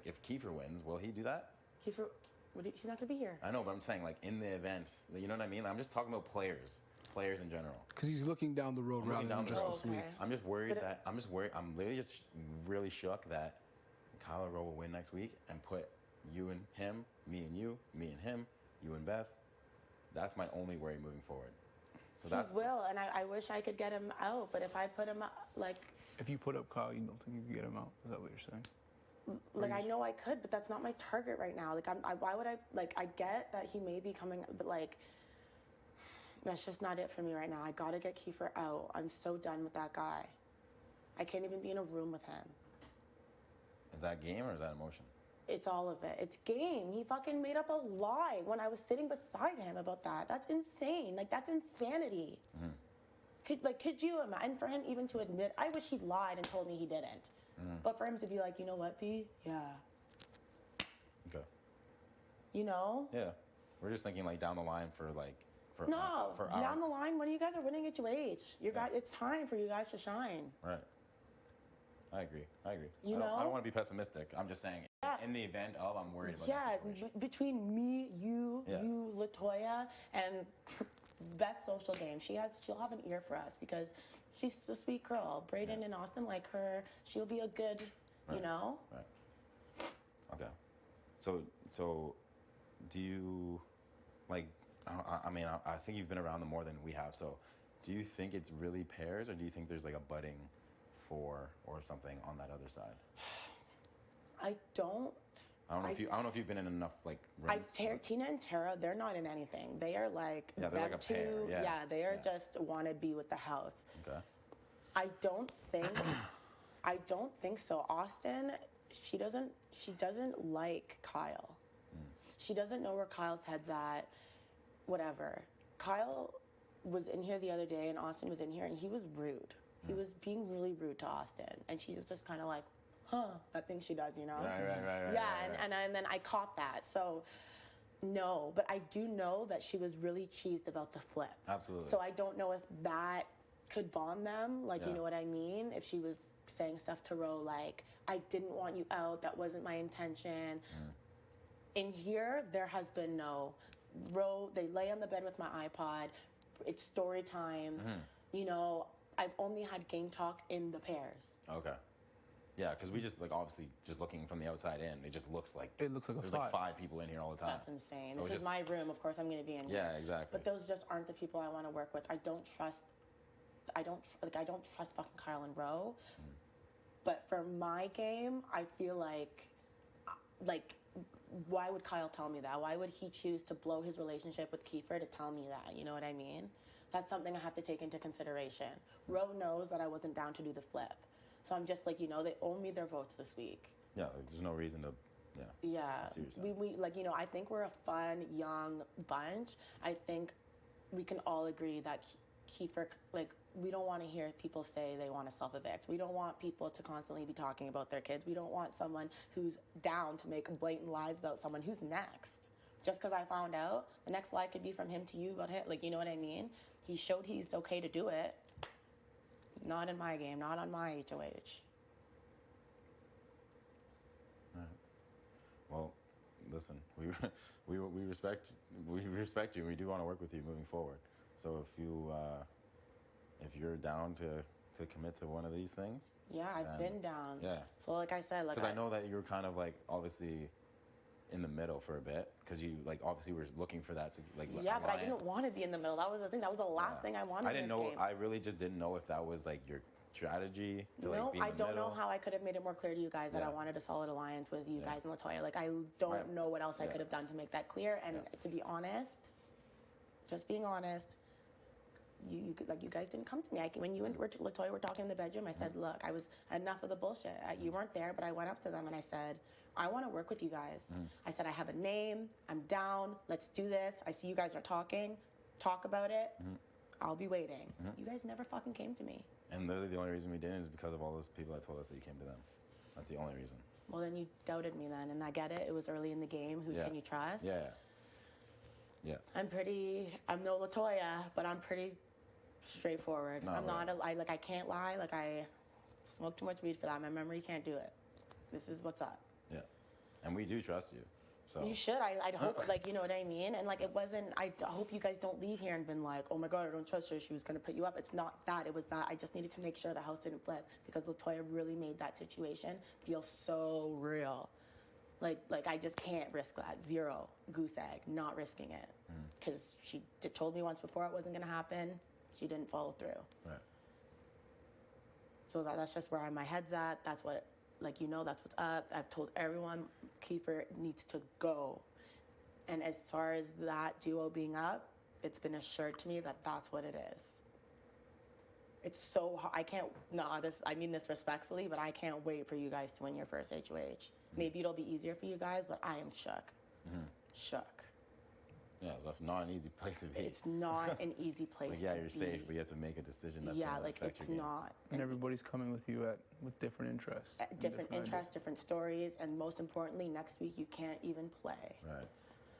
if Kiefer wins, will he do that? Kiefer, he's not gonna be here. I know, but I'm saying like in the event, you know what I mean? I'm just talking about players in general. Because he's looking down the road rather than just this week. I'm just worried I'm literally just really shook that Kyle Rowe will win next week and put you and him, me and you, me and him, you and Beth. That's my only worry moving forward. So that's will, and I wish I could get him out, but if I put him out, like... If you put up Kyle, you don't think you can get him out? Is that what you're saying? Like, I know I could, but that's not my target right now. Like, why would I... Like, I get that he may be coming, but, like... That's just not it for me right now. I gotta get Kiefer out. I'm so done with that guy. I can't even be in a room with him. Is that game or is that emotion? It's all of it. It's game. He fucking made up a lie when I was sitting beside him about that. That's insane. Like, that's insanity. Mm-hmm. Could you imagine? And for him even to admit, I wish he lied and told me he didn't. Mm-hmm. But for him to be like, you know what, V? Yeah. Okay. You know? Yeah. We're just thinking like down the line for down the line when you guys are winning HOH. It's time for you guys to shine. Right. I agree. You know? I don't want to be pessimistic. I'm just saying, in the event of, I'm worried about that situation. Between me, you, Latoya, and Beth's social game, she'll have an ear for us because she's a sweet girl. Brayden and Austin like her. She'll be a good, you know? Right. Okay. So do you, like, I mean, I think you've been around them more than we have, so do you think it's really pairs, or do you think there's like a budding four or something on that other side? I don't know if you've been in enough like rooms. Tina and Tara, they're not in anything. They are like they're like a pair. Yeah, they are just want to be with the house. Okay. I don't think so. Austin, she doesn't like Kyle. She doesn't know where Kyle's head's at. Whatever. Kyle was in here the other day and Austin was in here and he was rude. He was being really rude to Austin, and she was just kind of like, that thing she does, you know? Right. Yeah, and then I caught that. So, no, but I do know that she was really cheesed about the flip. Absolutely. So I don't know if that could bond them, like, you know what I mean? If she was saying stuff to Ro like, I didn't want you out, that wasn't my intention. In here, there has been no. Ro, they lay on the bed with my iPod. It's story time. You know, I've only had game talk in the pairs. Okay. Yeah, because we just, like, obviously, just looking from the outside in, it just looks like... It looks like there's like 5 people in here all the time. That's insane. So this is my room. Of course I'm going to be in here. Yeah, exactly. But those just aren't the people I want to work with. I don't trust fucking Kyle and Ro. But for my game, I feel like, why would Kyle tell me that? Why would he choose to blow his relationship with Kiefer to tell me that? You know what I mean? That's something I have to take into consideration. Ro knows that I wasn't down to do the flip. So I'm just like, you know, they owe me their votes this week. Yeah, like, there's no reason to, Yeah. We like, you know, I think we're a fun, young bunch. I think we can all agree that Kiefer, like, we don't want to hear people say they want to self-evict. We don't want people to constantly be talking about their kids. We don't want someone who's down to make blatant lies about someone who's next. Just because I found out, the next lie could be from him to you about him. Like, you know what I mean? He showed he's okay to do it. Not in my game, not on my HOH. All right. Well, listen, we respect you, and we do want to work with you moving forward. So if you're down to commit to one of these things, yeah, I've been down. Yeah. So like I said, like because I know that you're kind of like obviously in the middle for a bit because you like obviously were looking for that to like. Yeah, but I didn't want to be in the middle. That was the thing. That was the last thing I wanted. I didn't know. Game. I really just didn't know if that was like your strategy to no, like be in the I don't middle. know how I could have made it more clear to you guys that I wanted a solid alliance with you guys and Latoya. Like I don't know what else I could have done to make that clear. And to be honest, just being honest, you guys didn't come to me. When you and Latoya were talking in the bedroom, I said, look, I was enough of the bullshit. You weren't there, but I went up to them and I said, I want to work with you guys. I said, I have a name. I'm down. Let's do this. I see you guys are talking. Talk about it. I'll be waiting. You guys never fucking came to me. And literally the only reason we didn't is because of all those people that told us that you came to them. That's the only reason. Well, then you doubted me then, and I get it. It was early in the game. Who can you trust? Yeah. I'm no LaToya, but I'm pretty straightforward. I'm not, I can't lie. Like, I smoke too much weed for that. My memory can't do it. This is what's up. Yeah. And we do trust you. So. You should. I'd hope, like, you know what I mean? And, like, it wasn't, I hope you guys don't leave here and been like, oh my God, I don't trust her. She was going to put you up. It's not that. It was that I just needed to make sure the house didn't flip because LaToya really made that situation feel so real. Like I just can't risk that. Zero. Goose egg. Not risking it. Because she told me once before it wasn't going to happen. She didn't follow through. Right. So that's just where my head's at. That's what, like, you know, that's what's up. I've told everyone Kiefer needs to go. And as far as that duo being up, it's been assured to me that that's what it is. It's so hard. I mean this respectfully, but I can't wait for you guys to win your first HOH. Maybe it'll be easier for you guys, but I am shook. Shook. Yeah, that's not an easy place to be. It's not an easy place to be. You're safe, but you have to make a decision that's yeah, like it's not. And everybody's coming with you with different interests. Different interests, different stories, and most importantly, next week you can't even play. Right.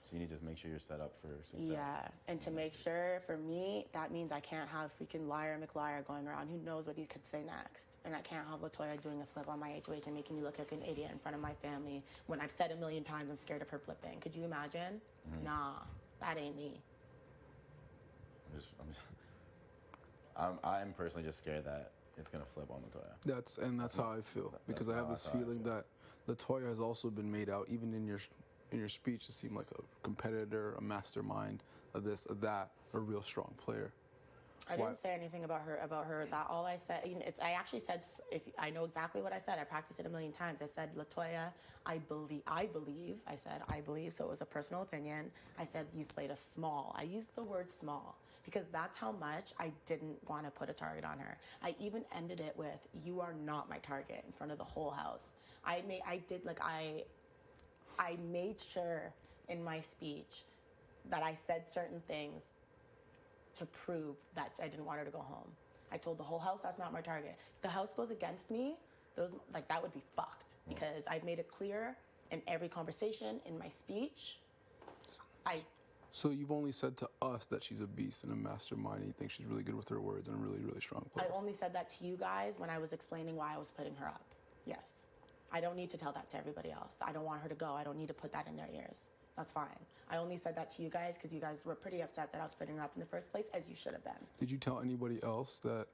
So you need to just make sure you're set up for success. Yeah, and to make sure, for me, that means I can't have freaking liar McLiar going around. Who knows what he could say next? And I can't have LaToya doing a flip on my HOH and making me look like an idiot in front of my family when I've said a million times I'm scared of her flipping. Could you imagine? Nah, that ain't me. I'm personally just scared that it's gonna flip on LaToya. That's how I feel because I have this feeling that LaToya has also been made out, even in your speech, to seem like a competitor, a mastermind, a this, a that, a real strong player. I didn't say anything about her. That all I said, I actually said, if I know exactly what I said, I practiced it a million times. I said, LaToya, I believe. I said, I believe. So it was a personal opinion. I said, you played a small. I used the word small because that's how much I didn't want to put a target on her. I even ended it with, you are not my target in front of the whole house. I made sure in my speech that I said certain things to prove that I didn't want her to go home. I told the whole house that's not my target. If the house goes against me, that would be fucked because I've made it clear in every conversation, in my speech. So you've only said to us that she's a beast and a mastermind and you think she's really good with her words and a really, really strong player. I only said that to you guys when I was explaining why I was putting her up. Yes. I don't need to tell that to everybody else. I don't want her to go. I don't need to put that in their ears. That's fine. I only said that to you guys because you guys were pretty upset that I was putting her up in the first place, as you should have been. Did you tell anybody else that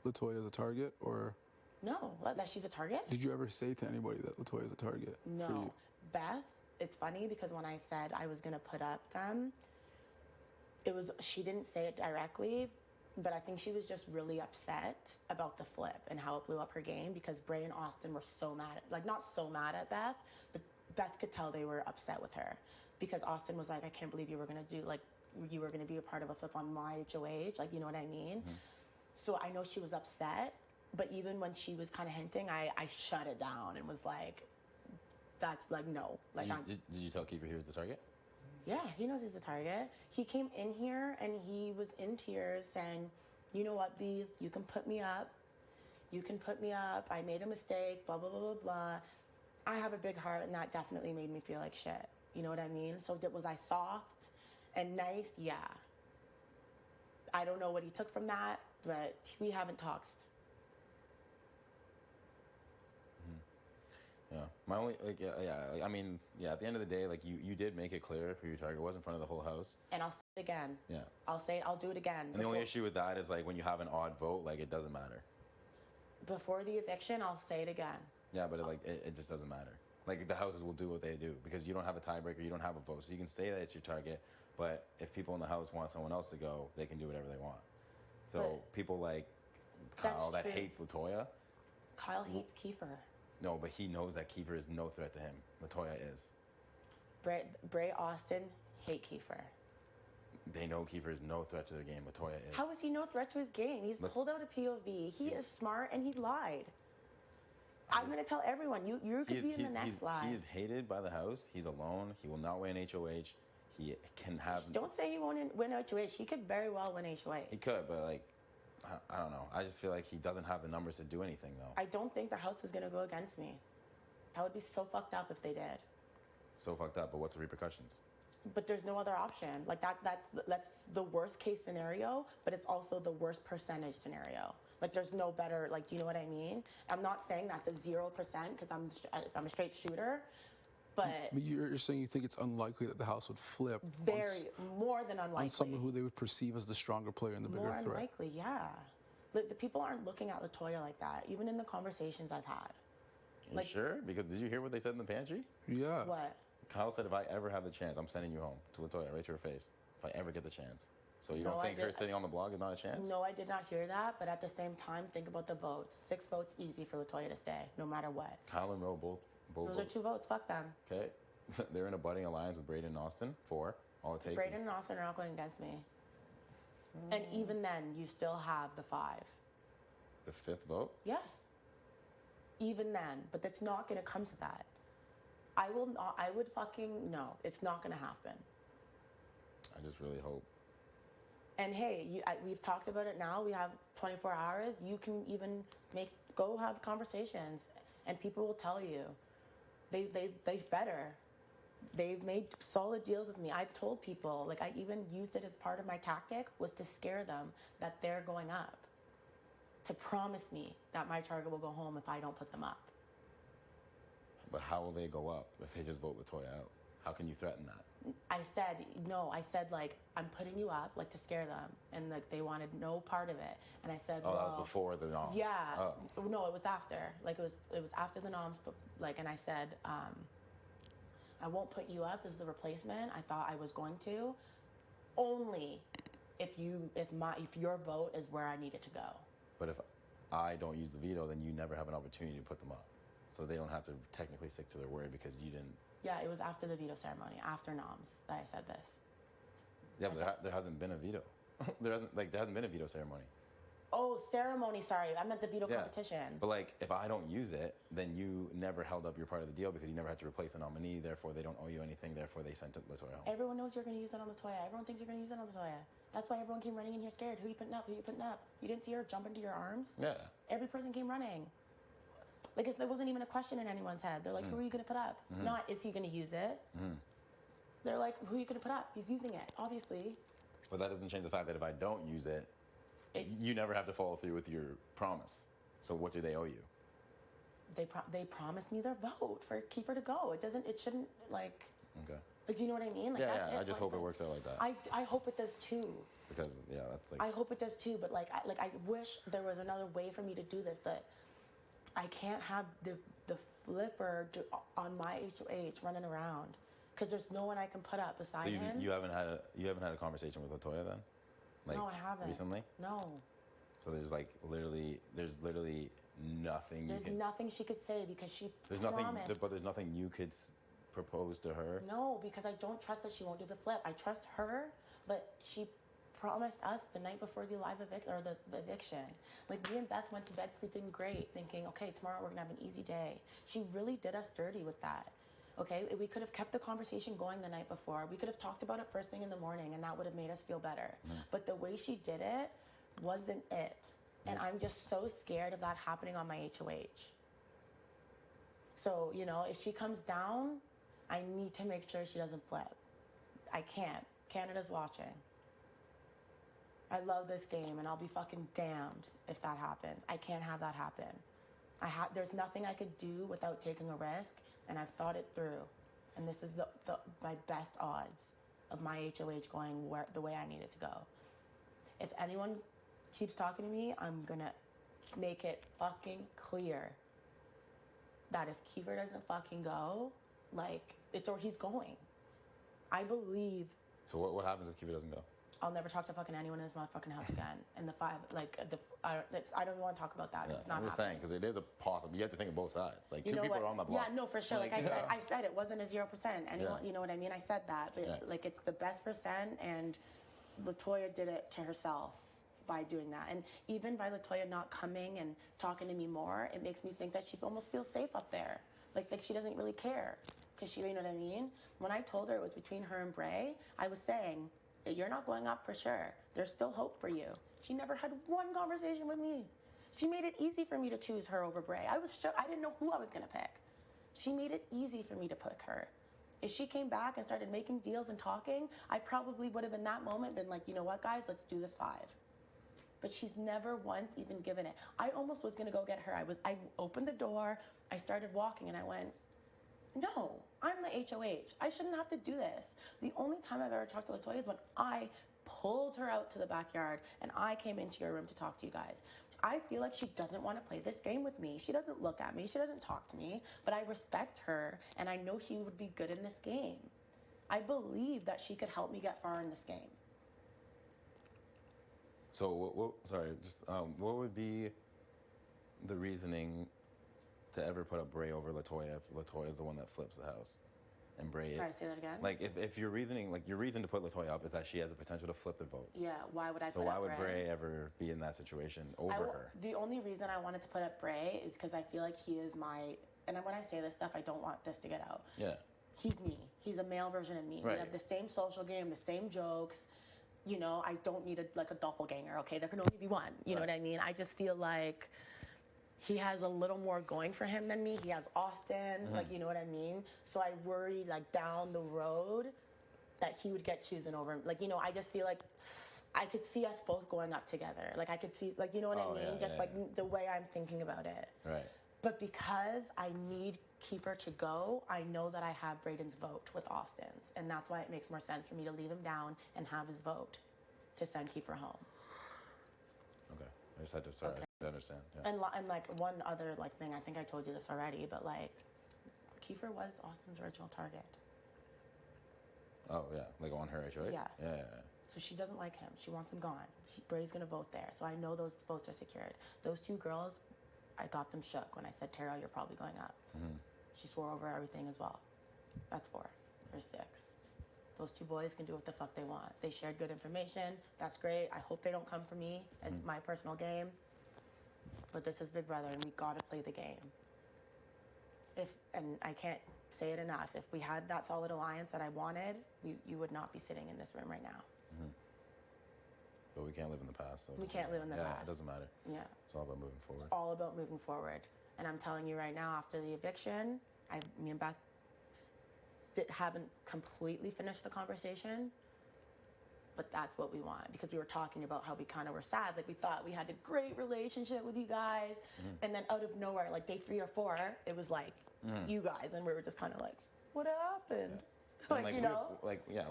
LaToya is a target, or? No, that she's a target? Did you ever say to anybody that LaToya is a target? No. For you? Beth, it's funny because when I said I was going to put up them, she didn't say it directly, but I think she was just really upset about the flip and how it blew up her game because Bray and Austin were so mad not so mad at Beth, but Beth could tell they were upset with her because Austin was like, I can't believe you were going to be a part of a flip on my HOH. Like, you know what I mean? So I know she was upset, but even when she was kind of hinting, I shut it down and was like, that's like, no. Like, did you tell Kiefer he was the target? Yeah, he knows he's the target. He came in here and he was in tears saying, you know what, V, you can put me up. You can put me up. I made a mistake, blah, blah, blah, blah, blah. I have a big heart and that definitely made me feel like shit. You know what I mean? So was I soft and nice? Yeah. I don't know what he took from that, but we haven't talked. Yeah. My only, at the end of the day, you did make it clear who your target was in front of the whole house. And I'll say it again. Yeah. I'll do it again. And the only issue with that is when you have an odd vote, it doesn't matter. Before the eviction, I'll say it again. Yeah, but it just doesn't matter. The houses will do what they do because you don't have a tiebreaker, you don't have a vote. So you can say that it's your target, but if people in the house want someone else to go, they can do whatever they want. So but people like Kyle that hates LaToya. Kyle hates Kiefer. No, but he knows that Kiefer is no threat to him. LaToya is. Bray Austin hate Kiefer. They know Kiefer is no threat to their game. LaToya is. How is he no threat to his game? He's pulled out a POV. He is smart and he lied. I'm going to tell everyone, you could be in the next live. He is hated by the house. He's alone. He will not win HOH. he can have. Don't say he won't win HOH. He could very well win HOH. He could, but like, I don't know. I just feel like he doesn't have the numbers to do anything though. I don't think the House is gonna go against me. That would be so fucked up if they did. So fucked up. But what's the repercussions? But there's no other option. Like that's the worst case scenario, but it's also the worst percentage scenario. Like there's no better. Like, do you know what I mean? I'm not saying that's a 0% because I'm a straight shooter, but you're saying you think it's unlikely that the House would flip more than unlikely on someone who they would perceive as the stronger player and the bigger threat. More unlikely, yeah. The people aren't looking at Latoya like that, even in the conversations I've had. You sure? Because did you hear what they said in the pantry? Yeah. What? Kyle said, if I ever have the chance, I'm sending you home to Latoya, right to her face. If I ever get the chance. So you don't think her sitting on the blog is not a chance? No, I did not hear that. But at the same time, think about the votes. 6 votes easy for Latoya to stay, no matter what. Kyle and Ro both Those are 2 votes. Fuck them. Okay. They're in a budding alliance with Braden and Austin. 4. All it takes Braden and Austin are not going against me. And even then, you still have the 5. The 5th vote? Yes. Even then. But that's not going to come to that. I would fucking, no. It's not going to happen. I just really hope. And hey, we've talked about it now. We have 24 hours. You can even go have conversations, and people will tell you. They better. They've made solid deals with me. I've told people, like I even used it as part of my tactic, was to scare them that they're going up. To promise me that my target will go home if I don't put them up. But how will they go up if they just vote Latoya out? How can you threaten that? I said, no, like, I'm putting you up, like, to scare them. And, like, they wanted no part of it. And I said, that was before the noms. Yeah. Oh. No, it was after. Like, it was after the noms, but, like, and I said, I won't put you up as the replacement. I thought I was going to. Only if your vote is where I need it to go. But if I don't use the veto, then you never have an opportunity to put them up. So they don't have to technically stick to their word because you didn't. Yeah, it was after the veto ceremony, after noms, that I said this. Yeah, but there hasn't been a veto. there hasn't been a veto ceremony. Oh, ceremony, sorry. I meant the veto competition. But, like, if I don't use it, then you never held up your part of the deal because you never had to replace a nominee. Therefore, they don't owe you anything. Therefore, they sent Latoya home. Everyone knows you're going to use it on Latoya. Everyone thinks you're going to use it on Latoya. That's why everyone came running in here scared. Who you putting up? Who you putting up? You didn't see her jump into your arms? Yeah. Every person came running. Like, there wasn't even a question in anyone's head. They're like, who are you going to put up? Not, is he going to use it? They're like, who are you going to put up? He's using it, obviously. But that doesn't change the fact that if I don't use it, you never have to follow through with your promise. So what do they owe you? They promised me their vote for Kiefer to go. It shouldn't, like... Okay. Like, do you know what I mean? Like, yeah, I just hope it works out like that. I hope it does too. Because, yeah, that's like... I hope it does too, but I wish there was another way for me to do this, but I can't have the flipper on my HOH running around because there's no one I can put up beside him. You haven't had a conversation with Latoya then? Like, no, I haven't. Recently? No. So there's literally nothing. There's nothing she could say because she promised. Nothing, but there's nothing you could propose to her. No, because I don't trust that she won't do the flip. I trust her, but she promised us the night before the eviction. Like, me and Beth went to bed sleeping great, thinking, okay, tomorrow we're gonna have an easy day. She really did us dirty with that. Okay, we could have kept the conversation going the night before. We could have talked about it first thing in the morning, and that would have made us feel better. But the way she did it wasn't it. And I'm just so scared of that happening on my HOH. So, if she comes down, I need to make sure she doesn't flip. I can't. Canada's watching. I love this game, and I'll be fucking damned if that happens. I can't have that happen. There's nothing I could do without taking a risk, and I've thought it through. And this is my best odds of my HOH going the way I need it to go. If anyone keeps talking to me, I'm gonna make it fucking clear that if Kiefer doesn't fucking go, he's going. I believe. So what happens if Kiefer doesn't go? I'll never talk to fucking anyone in this motherfucking house again. And I don't want to talk about that. Yeah, it's not I'm just saying, because it is a possible. You have to think of both sides. Like, two people are on the block. Yeah, no, for sure. Like I said, it wasn't a 0%. Anyone, you know what I mean? I said that, but it's the best percent, and Latoya did it to herself by doing that. And even by Latoya not coming and talking to me more, it makes me think that she almost feels safe up there. Like she doesn't really care. because she, you know what I mean? When I told her it was between her and Bray, I was saying, you're not going up for sure. There's still hope for you. She never had one conversation with me. She made it easy for me to choose her over Bray. I was shook. I didn't know who I was going to pick. She made it easy for me to pick her. If she came back and started making deals and talking, I probably would have in that moment been like, you know what, guys, let's do this 5. But she's never once even given it. I almost was gonna go get her. I opened the door, I started walking, and I went, no, I'm the HOH. I shouldn't have to do this. The only time I've ever talked to LaToya is when I pulled her out to the backyard and I came into your room to talk to you guys. I feel like she doesn't want to play this game with me. She doesn't look at me. She doesn't talk to me. But I respect her, and I know she would be good in this game. I believe that she could help me get far in this game. So, what would be the reasoning to ever put up Bray over LaToya if LaToya is the one that flips the house? And Bray. Sorry, say that again. Like, if your reasoning, like your reason to put LaToya up is that she has the potential to flip the votes. Yeah, why would I put So why up would Bray ever be in that situation over her? The only reason I wanted to put up Bray is because I feel like he is my, and when I say this stuff, I don't want this to get out. Yeah. He's me. He's a male version of me. Right. We have the same social game, the same jokes. You know, I don't need a doppelganger, okay? There can only be one. You know what I mean? I just feel like he has a little more going for him than me. He has Austin, like, you know what I mean? So I worry, like, down the road that he would get chosen over him. Like, you know, I just feel like I could see us both going up together. Like, I could see, like, you know what I mean? The way I'm thinking about it. Right. But because I need Keeper to go, I know that I have Braden's vote with Austin's. And that's why it makes more sense for me to leave him down and have his vote to send Keeper home. Okay. I just had to, sorry, Okay. I understand. Yeah. And like one other like thing, I think I told you this already, but like Kiefer was Austin's original target. Oh, yeah. Like on her HOH? Yes. Yeah. So she doesn't like him. She wants him gone. Bray's going to vote there. So I know those votes are secured. Those 2 girls, I got them shook when I said, Tara, you're probably going up. Mm-hmm. She swore over everything as well. That's 4. There's 6. Those 2 boys can do what the fuck they want. They shared good information. That's great. I hope they don't come for me as my personal game. But this is Big Brother, and we got to play the game. And I can't say it enough. If we had that solid alliance that I wanted, you would not be sitting in this room right now. Mm-hmm. But we can't live in the past. So We can't live in the past. Yeah, it doesn't matter. Yeah. It's all about moving forward. It's all about moving forward. And I'm telling you right now, after the eviction, me and Beth haven't completely finished the conversation, but that's what we want, because we were talking about how we kind of were sad. Like, we thought we had a great relationship with you guys, and then out of nowhere, like day 3 or 4, it was like you guys, and we were just kind of like, what happened? Yeah. Like, you know?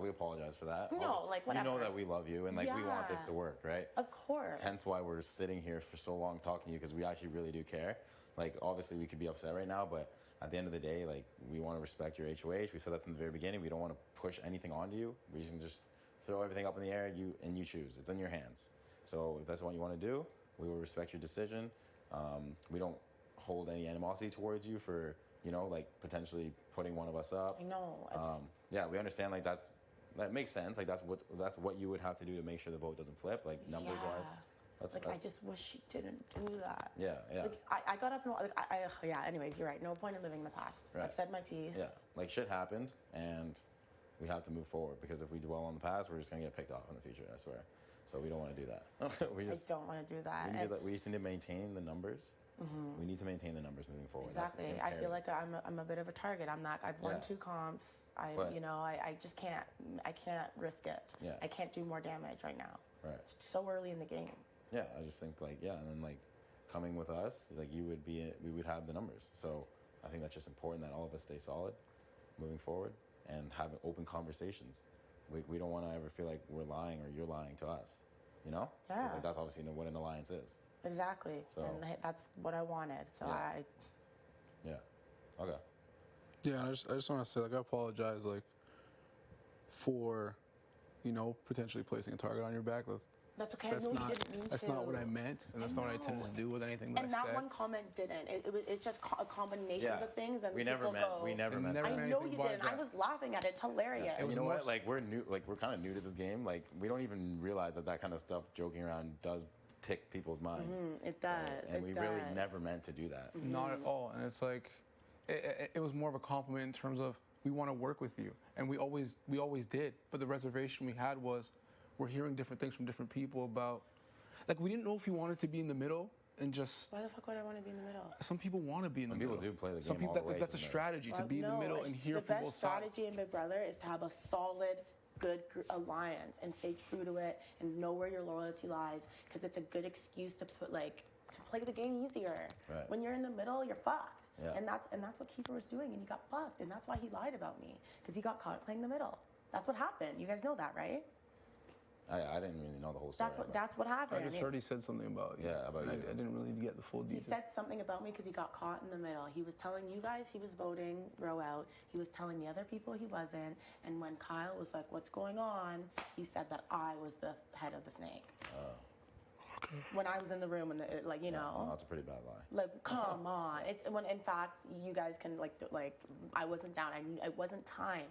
We apologize for that. No, like, whatever. You know that we love you, and like we want this to work, right? Of course. Hence why we're sitting here for so long talking to you, because we actually really do care. Like, obviously we could be upset right now, but at the end of the day, like, we want to respect your HOH. We said that from the very beginning. We don't want to push anything onto you. We can just throw everything up in the air, you choose. It's in your hands. So if that's what you want to do, we will respect your decision. We don't hold any animosity towards you for, you know, like, potentially putting one of us up. I know. Yeah, we understand, like, that makes sense. Like, that's what you would have to do to make sure the vote doesn't flip, like, numbers wise. I just wish she didn't do that. Yeah. Like, I got up and anyways, you're right. No point in living in the past. Right. I've said my piece. Yeah, like, shit happened, and we have to move forward, because if we dwell on the past, we're just gonna get picked off in the future, I swear. So we don't want to do that. I don't want to do that. We just need to maintain the numbers. We need to maintain the numbers moving forward. Exactly. I feel like I'm a bit of a target. I've won 2 comps. I just can't. I can't risk it. Yeah. I can't do more damage right now. Right. It's so early in the game. Yeah, I just think, like, and then, like, coming with us, like, we would have the numbers. So I think that's just important that all of us stay solid moving forward and have open conversations. We don't want to ever feel like we're lying or you're lying to us, you know? Yeah. Like, that's obviously what an alliance is. Exactly. So, and that's what I wanted. So Yeah. Okay. Yeah, and I just want to say, like, I apologize, like, for, you know, potentially placing a target on your back. That's okay. I know you didn't mean to. That's not what I meant, and that's not what I intended to do with anything that I said. And that one comment didn't. It's just a combination of things. And we never meant. I know you didn't. I was laughing at it. It's hilarious. Yeah. And you know what? Like, we're new. Like, we're kind of new to this game. Like, we don't even realize that kind of stuff, joking around, does tick people's minds. It does. And we really never meant to do that. Not at all. And it's like, it was more of a compliment in terms of, we want to work with you, and we always did. But the reservation we had was, we're hearing different things from different people about, like, we didn't know if you wanted to be in the middle and just. Why the fuck would I want to be in the middle? Some people want to be in the middle. Some people do play the game Some people, all the way that's a to the strategy, to be in the middle and hear from both sides. The best strategy in Big Brother is to have a solid, good alliance and stay true to it and know where your loyalty lies, because it's a good excuse to play the game easier. Right. When you're in the middle, you're fucked. Yeah. And that's what Keeper was doing, and he got fucked, and that's why he lied about me, because he got caught playing the middle. That's what happened. You guys know that, right? I didn't really know the whole story. That's what happened. I just heard he said something about you. Yeah, about you. I didn't really get the full details. He said something about me because he got caught in the middle. He was telling you guys he was voting Row out. He was telling the other people he wasn't. And when Kyle was like, "What's going on?" he said that I was the head of the snake. When I was in the room, and Oh, that's a pretty bad lie. Like, come on. It's when, in fact, you guys can I wasn't down. It wasn't time.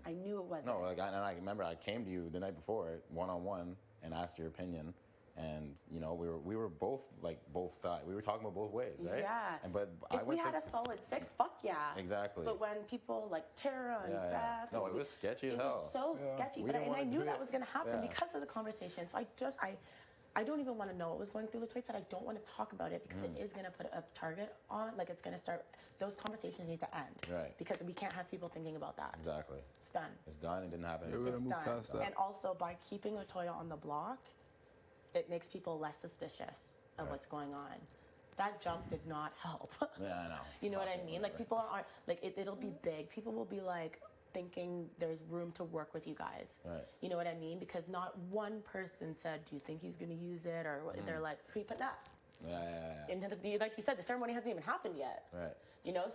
I knew it wasn't. No, I remember I came to you the night before, one-on-one, and asked your opinion, and we were both both sides. We were talking about both ways, right? Yeah. If we had a solid 6, fuck yeah. Exactly. But when people like Tara and Beth, no, it was sketchy as hell. It was so sketchy, and I knew that was gonna happen because of the conversation. So I don't even want to know what was going through Latoya's head. I don't want to talk about it because it is going to put a target on. Like, it's going to start. Those conversations need to end. Right. Because we can't have people thinking about that. Exactly. It's done. It's done. It didn't happen. Yeah, we're gonna move past that. And also, by keeping Latoya on the block, it makes people less suspicious of what's going on. That jump did not help. Yeah, I know. You know what I mean? Like, people aren't, like, it'll be big. People will be like, thinking there's room to work with you guys. Right. You know what I mean? Because not one person said, "Do you think he's going to use it?" Or they're like, "Who you putting up?" Yeah. And like you said, the ceremony hasn't even happened yet. Right.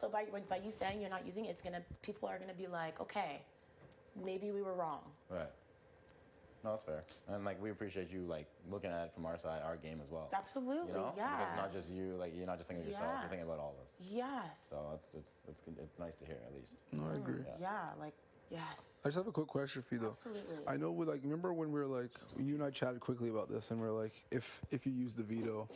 So by you saying you're not using it, people are gonna be like, "Okay, maybe we were wrong." Right. No, that's fair. And we appreciate you looking at it from our side, our game as well. Absolutely, yeah. yeah. Because it's not just you, you're not just thinking of yourself, you're thinking about all of us. Yes. So it's nice to hear, at least. No, I agree. Yeah, yes. I just have a quick question for you though. Absolutely. I know remember when we were you and I chatted quickly about this, and we are if you use the veto,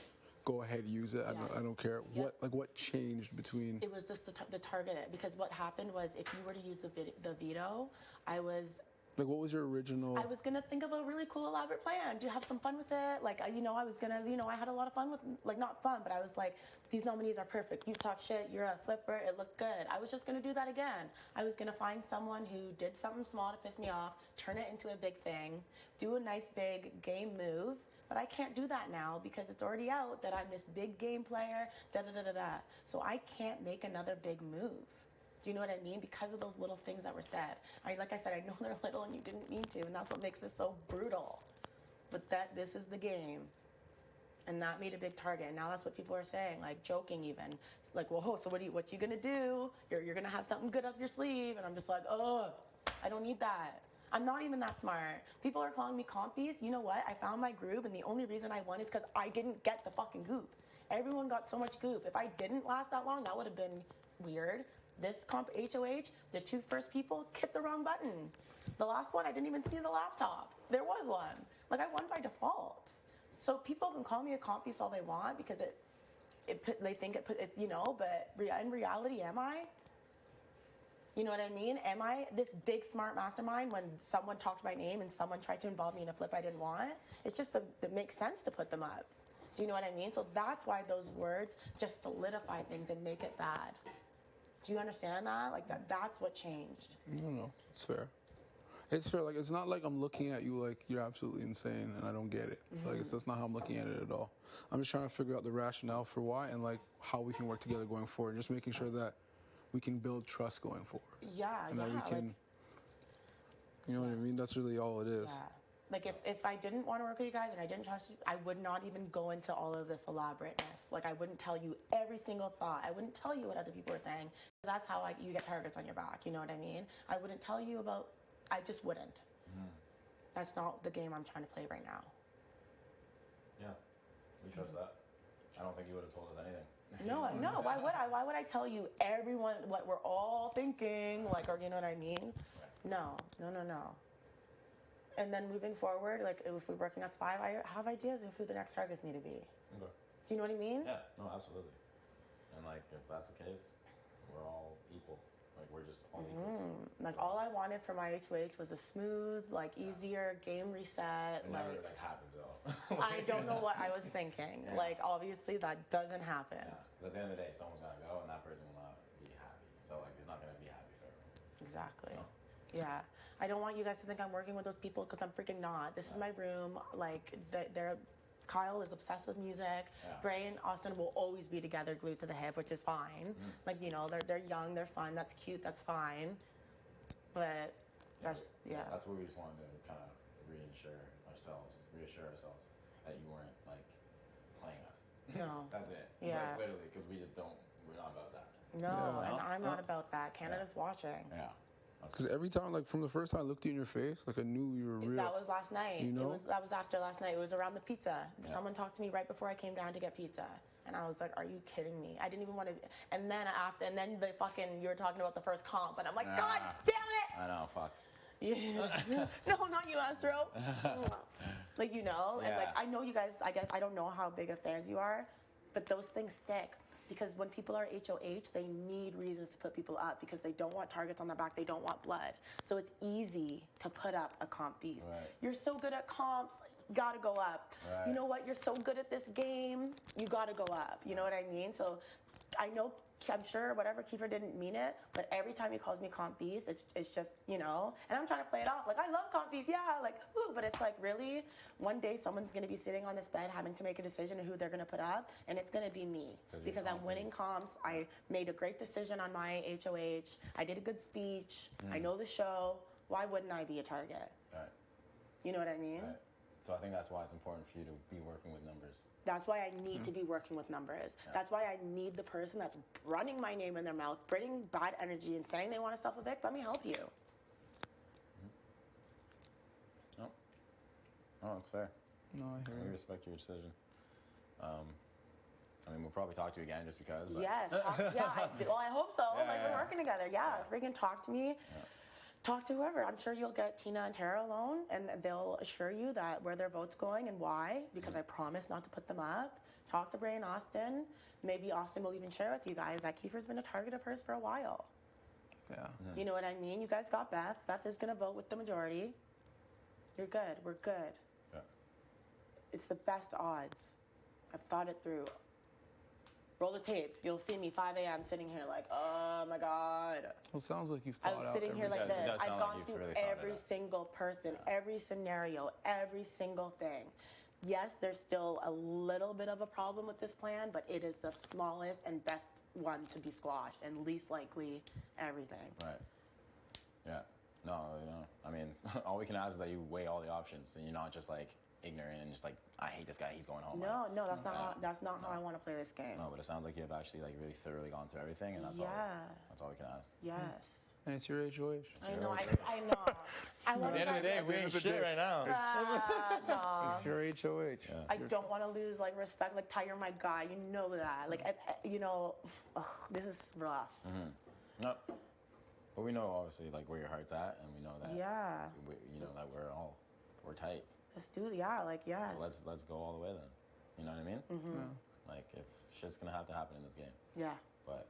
go ahead, use it. I don't care. Yep. What changed between? It was just the target, because what happened was, if you were to use the veto, I was. What was your original? I was gonna think of a really cool, elaborate plan to have some fun with it. I was gonna, I had a lot of fun with, not fun, but I was like, these nominees are perfect. You talk shit, you're a flipper, it looked good. I was just gonna do that again. I was gonna find someone who did something small to piss me off, turn it into a big thing, do a nice big game move. But I can't do that now because it's already out that I'm this big game player, So I can't make another big move. Do you know what I mean? Because of those little things that were said. Like I said, I know they're little and you didn't mean to, and that's what makes it so brutal. But this is the game. And that made a big target. And now that's what people are saying, joking even. Well, so what you gonna do? You're gonna have something good up your sleeve. And I'm just like, oh, I don't need that. I'm not even that smart. People are calling me compies. You know what? I found my groove, and the only reason I won is because I didn't get the fucking goop. Everyone got so much goop. If I didn't last that long, that would have been weird. This comp HOH, the 2 first people hit the wrong button. The last one, I didn't even see the laptop. There was one. I won by default. So people can call me a comp piece all they want because they think it, but in reality, am I? You know what I mean? Am I this big smart mastermind when someone talked my name and someone tried to involve me in a flip I didn't want? It's just that makes sense to put them up. Do you know what I mean? So that's why those words just solidify things and make it bad. Do you understand that? That's what changed. No, it's fair. It's fair. It's not like I'm looking at you you're absolutely insane and I don't get it. That's not how I'm looking at it at all. I'm just trying to figure out the rationale for why and how we can work together going forward. Just making sure that we can build trust going forward. Yeah, and that we can, you know what I mean? That's really all it is. Yeah. If I didn't want to work with you guys and I didn't trust you, I would not even go into all of this elaborateness. I wouldn't tell you every single thought. I wouldn't tell you what other people are saying. That's how you get targets on your back, you know what I mean? I wouldn't tell you about, I just wouldn't. That's not the game I'm trying to play right now. Yeah, we trust that. I don't think you would have told us anything. No, why would I? Why would I tell you everyone what we're all thinking, or you know what I mean? No. And then moving forward, if we're working as 5, I have ideas of who the next targets need to be. Okay. Do you know what I mean? Yeah, no, absolutely. And if that's the case, we're all equal. We're just all equals. Like all I wanted for my HOH was a smooth, like easier game reset. It never like happens though. I don't know what I was thinking. Yeah. Like obviously that doesn't happen. Yeah. At the end of the day, someone's gonna go, and that person will not be happy. So like, it's not gonna be happy forever. Exactly. No? Yeah. I don't want you guys to think I'm working with those people because I'm freaking not. This is my room. Like they're. Kyle is obsessed with music. Yeah. Bray and Austin will always be together, glued to the hip, which is fine. Like, you know, they're young, they're fun, that's cute, that's fine. But that's, yeah. That's what we just wanted to kind of reassure ourselves that you weren't like playing us. No. That's it. Yeah. Like, literally, because we're not about that. No, Yeah. and I'm not about that. Canada's watching. Yeah. Because every time, like from the first time I looked you in your face, like I knew you were real. That was last night. You know? That was after last night. It was around the pizza. Yeah. Someone talked to me right before I came down to get pizza. And I was like, are you kidding me? I didn't even want to. And then the fucking, you were talking about the first comp. And I'm like, God damn it. I know, fuck. Yeah. No, not you, Astro. Like, you know, and like, Yeah. I know you guys, I guess, I don't know how big of fans you are, but those things stick. Because when people are HOH, they need reasons to put people up because they don't want targets on their back, they don't want blood. So it's easy to put up a comp beast. Right. You're so good at comps, you gotta go up. Right. You know what, you're so good at this game, you gotta go up. You know what I mean? So I know, I'm sure whatever Kiefer didn't mean it, but every time he calls me comp beast, it's just, you know, and I'm trying to play it off like, I love comp beast, yeah, like, woo, but it's like, really, one day someone's gonna be sitting on this bed having to make a decision of who they're gonna put up, and it's gonna be me, because I'm winning comps. I made a great decision on my HOH, I did a good speech, I know the show, why wouldn't I be a target? Right. You know what I mean? Right. So I think that's why it's important for you to be working with numbers. That's why I need to be working with numbers. That's why I need the person that's running my name in their mouth, bringing bad energy and saying they want to self-evict. Let me help you. No, that's fair. No, I hear We you. respect your decision. I mean, we'll probably talk to you again just because. But Yes. Well, I hope so. Yeah, Like, we're yeah. working together. Yeah. Freaking talk to me. Talk to whoever. I'm sure you'll get Tina and Tara alone, and they'll assure you that where their vote's going and why, because I promise not to put them up. Talk to Bray and Austin. Maybe Austin will even share with you guys that Kiefer's been a target of hers for a while. Yeah. You know what I mean? You guys got Beth. Beth is going to vote with the majority. You're good. We're good. Yeah. It's the best odds. I've thought it through. Roll the tape. You'll see me 5 a.m. sitting here like, oh my God. Well, it sounds like you've I thought was out sitting here like It this. does I've sound like gone you've through really thought it every out. single person, every scenario, every single thing. Yes, there's still a little bit of a problem with this plan, but it is the smallest and best one to be squashed and least likely everything. Right. Yeah. No, I mean, all we can ask is that you weigh all the options and you're not just like ignorant and just like, I hate this guy, he's going home. No, that's not how I want to play this game. No, but it sounds like you have actually like really thoroughly gone through everything, and that's all we can ask. Yes. And it's your HOH. I know. I know. I want At the end of the day, we ain't shit right now. no. It's your HOH. Yeah. I don't want to lose like respect. Like Ty, you're my guy. You know that. Like you know, this is rough. No. But we know obviously like where your heart's at, and we know that. Yeah. You know that we're tight. Let's do. Yeah. Like yes. So let's go all the way then. You know what I mean? Yeah. Like if shit's gonna have to happen in this game, Yeah. but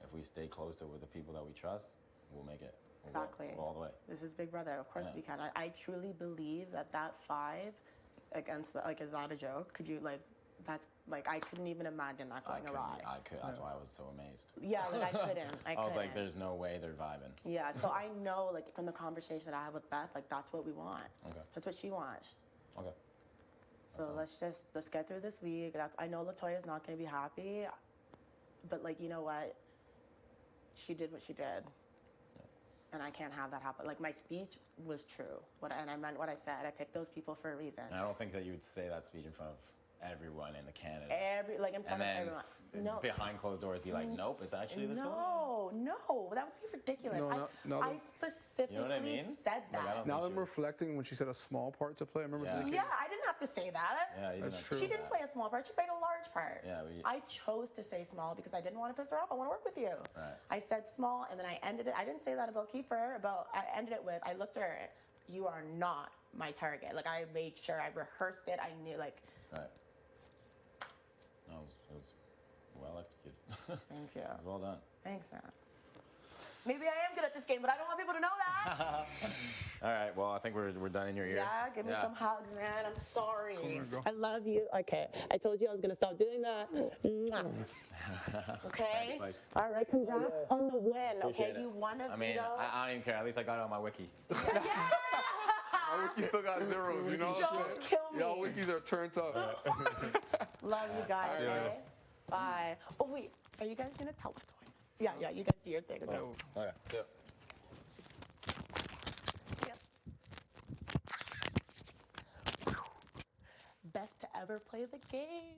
if we stay close to with the people that we trust, we'll make it. Exactly. We'll go all the way. This is Big Brother. Of course Yeah. we can. I truly believe that 5 against the, like, is that a joke? Could you like, that's like, I couldn't even imagine that going awry. I could. That's why I was so amazed. Yeah, like I couldn't. I was like, couldn't. there's no way they're vibing. Yeah, so I know, like, from the conversation that I have with Beth, like, that's what we want. Okay. That's what she wants. Okay. So let's get through this week. I know Latoya's not going to be happy, but, like, you know what? She did what she did. And I can't have that happen. Like, my speech was true. And I meant what I said. I picked those people for a reason. And I don't think that you would say that speech in front of everyone in the Canada. In front of everyone. No. Behind closed doors, be like, nope, it's actually the No, that would be ridiculous. No, I specifically You know what I mean? said Like, I that. don't Now think I'm reflecting when she said a small part to play. I remember Yeah. thinking, Yeah, I didn't have to say that. Yeah, you That's didn't true. She didn't play a small part. She played a large part. Yeah, I chose to say small because I didn't want to piss her off. I want to work with you. Right. I said small, and then I ended it. I didn't say that about Kiefer. I ended it with, I looked at her, you are not my target. Like, I made sure I rehearsed it. I knew, like. Right. No, it was well executed. Thank you. It was well done. Thanks, man. Maybe I am good at this game, but I don't want people to know that. All right. Well, I think we're done in your ear. Yeah, give me some hugs, man. I'm sorry. Cool, go. I love you. Okay, I told you I was gonna stop doing that. Okay. Thanks, Spice. All right. Congrats on the win. Appreciate Okay, it. you won a I mean, veto. I don't even care. At least I got it on my wiki. Yeah. My wiki still got zeros, you know what I'm Don't saying? kill me. Y'all wikis are turned up. Love you guys. Yeah. Okay? Bye. Oh wait, are you guys gonna tell the story? Yeah, you guys do your thing. Okay. Okay. Yeah. Yes. Best to ever play the game.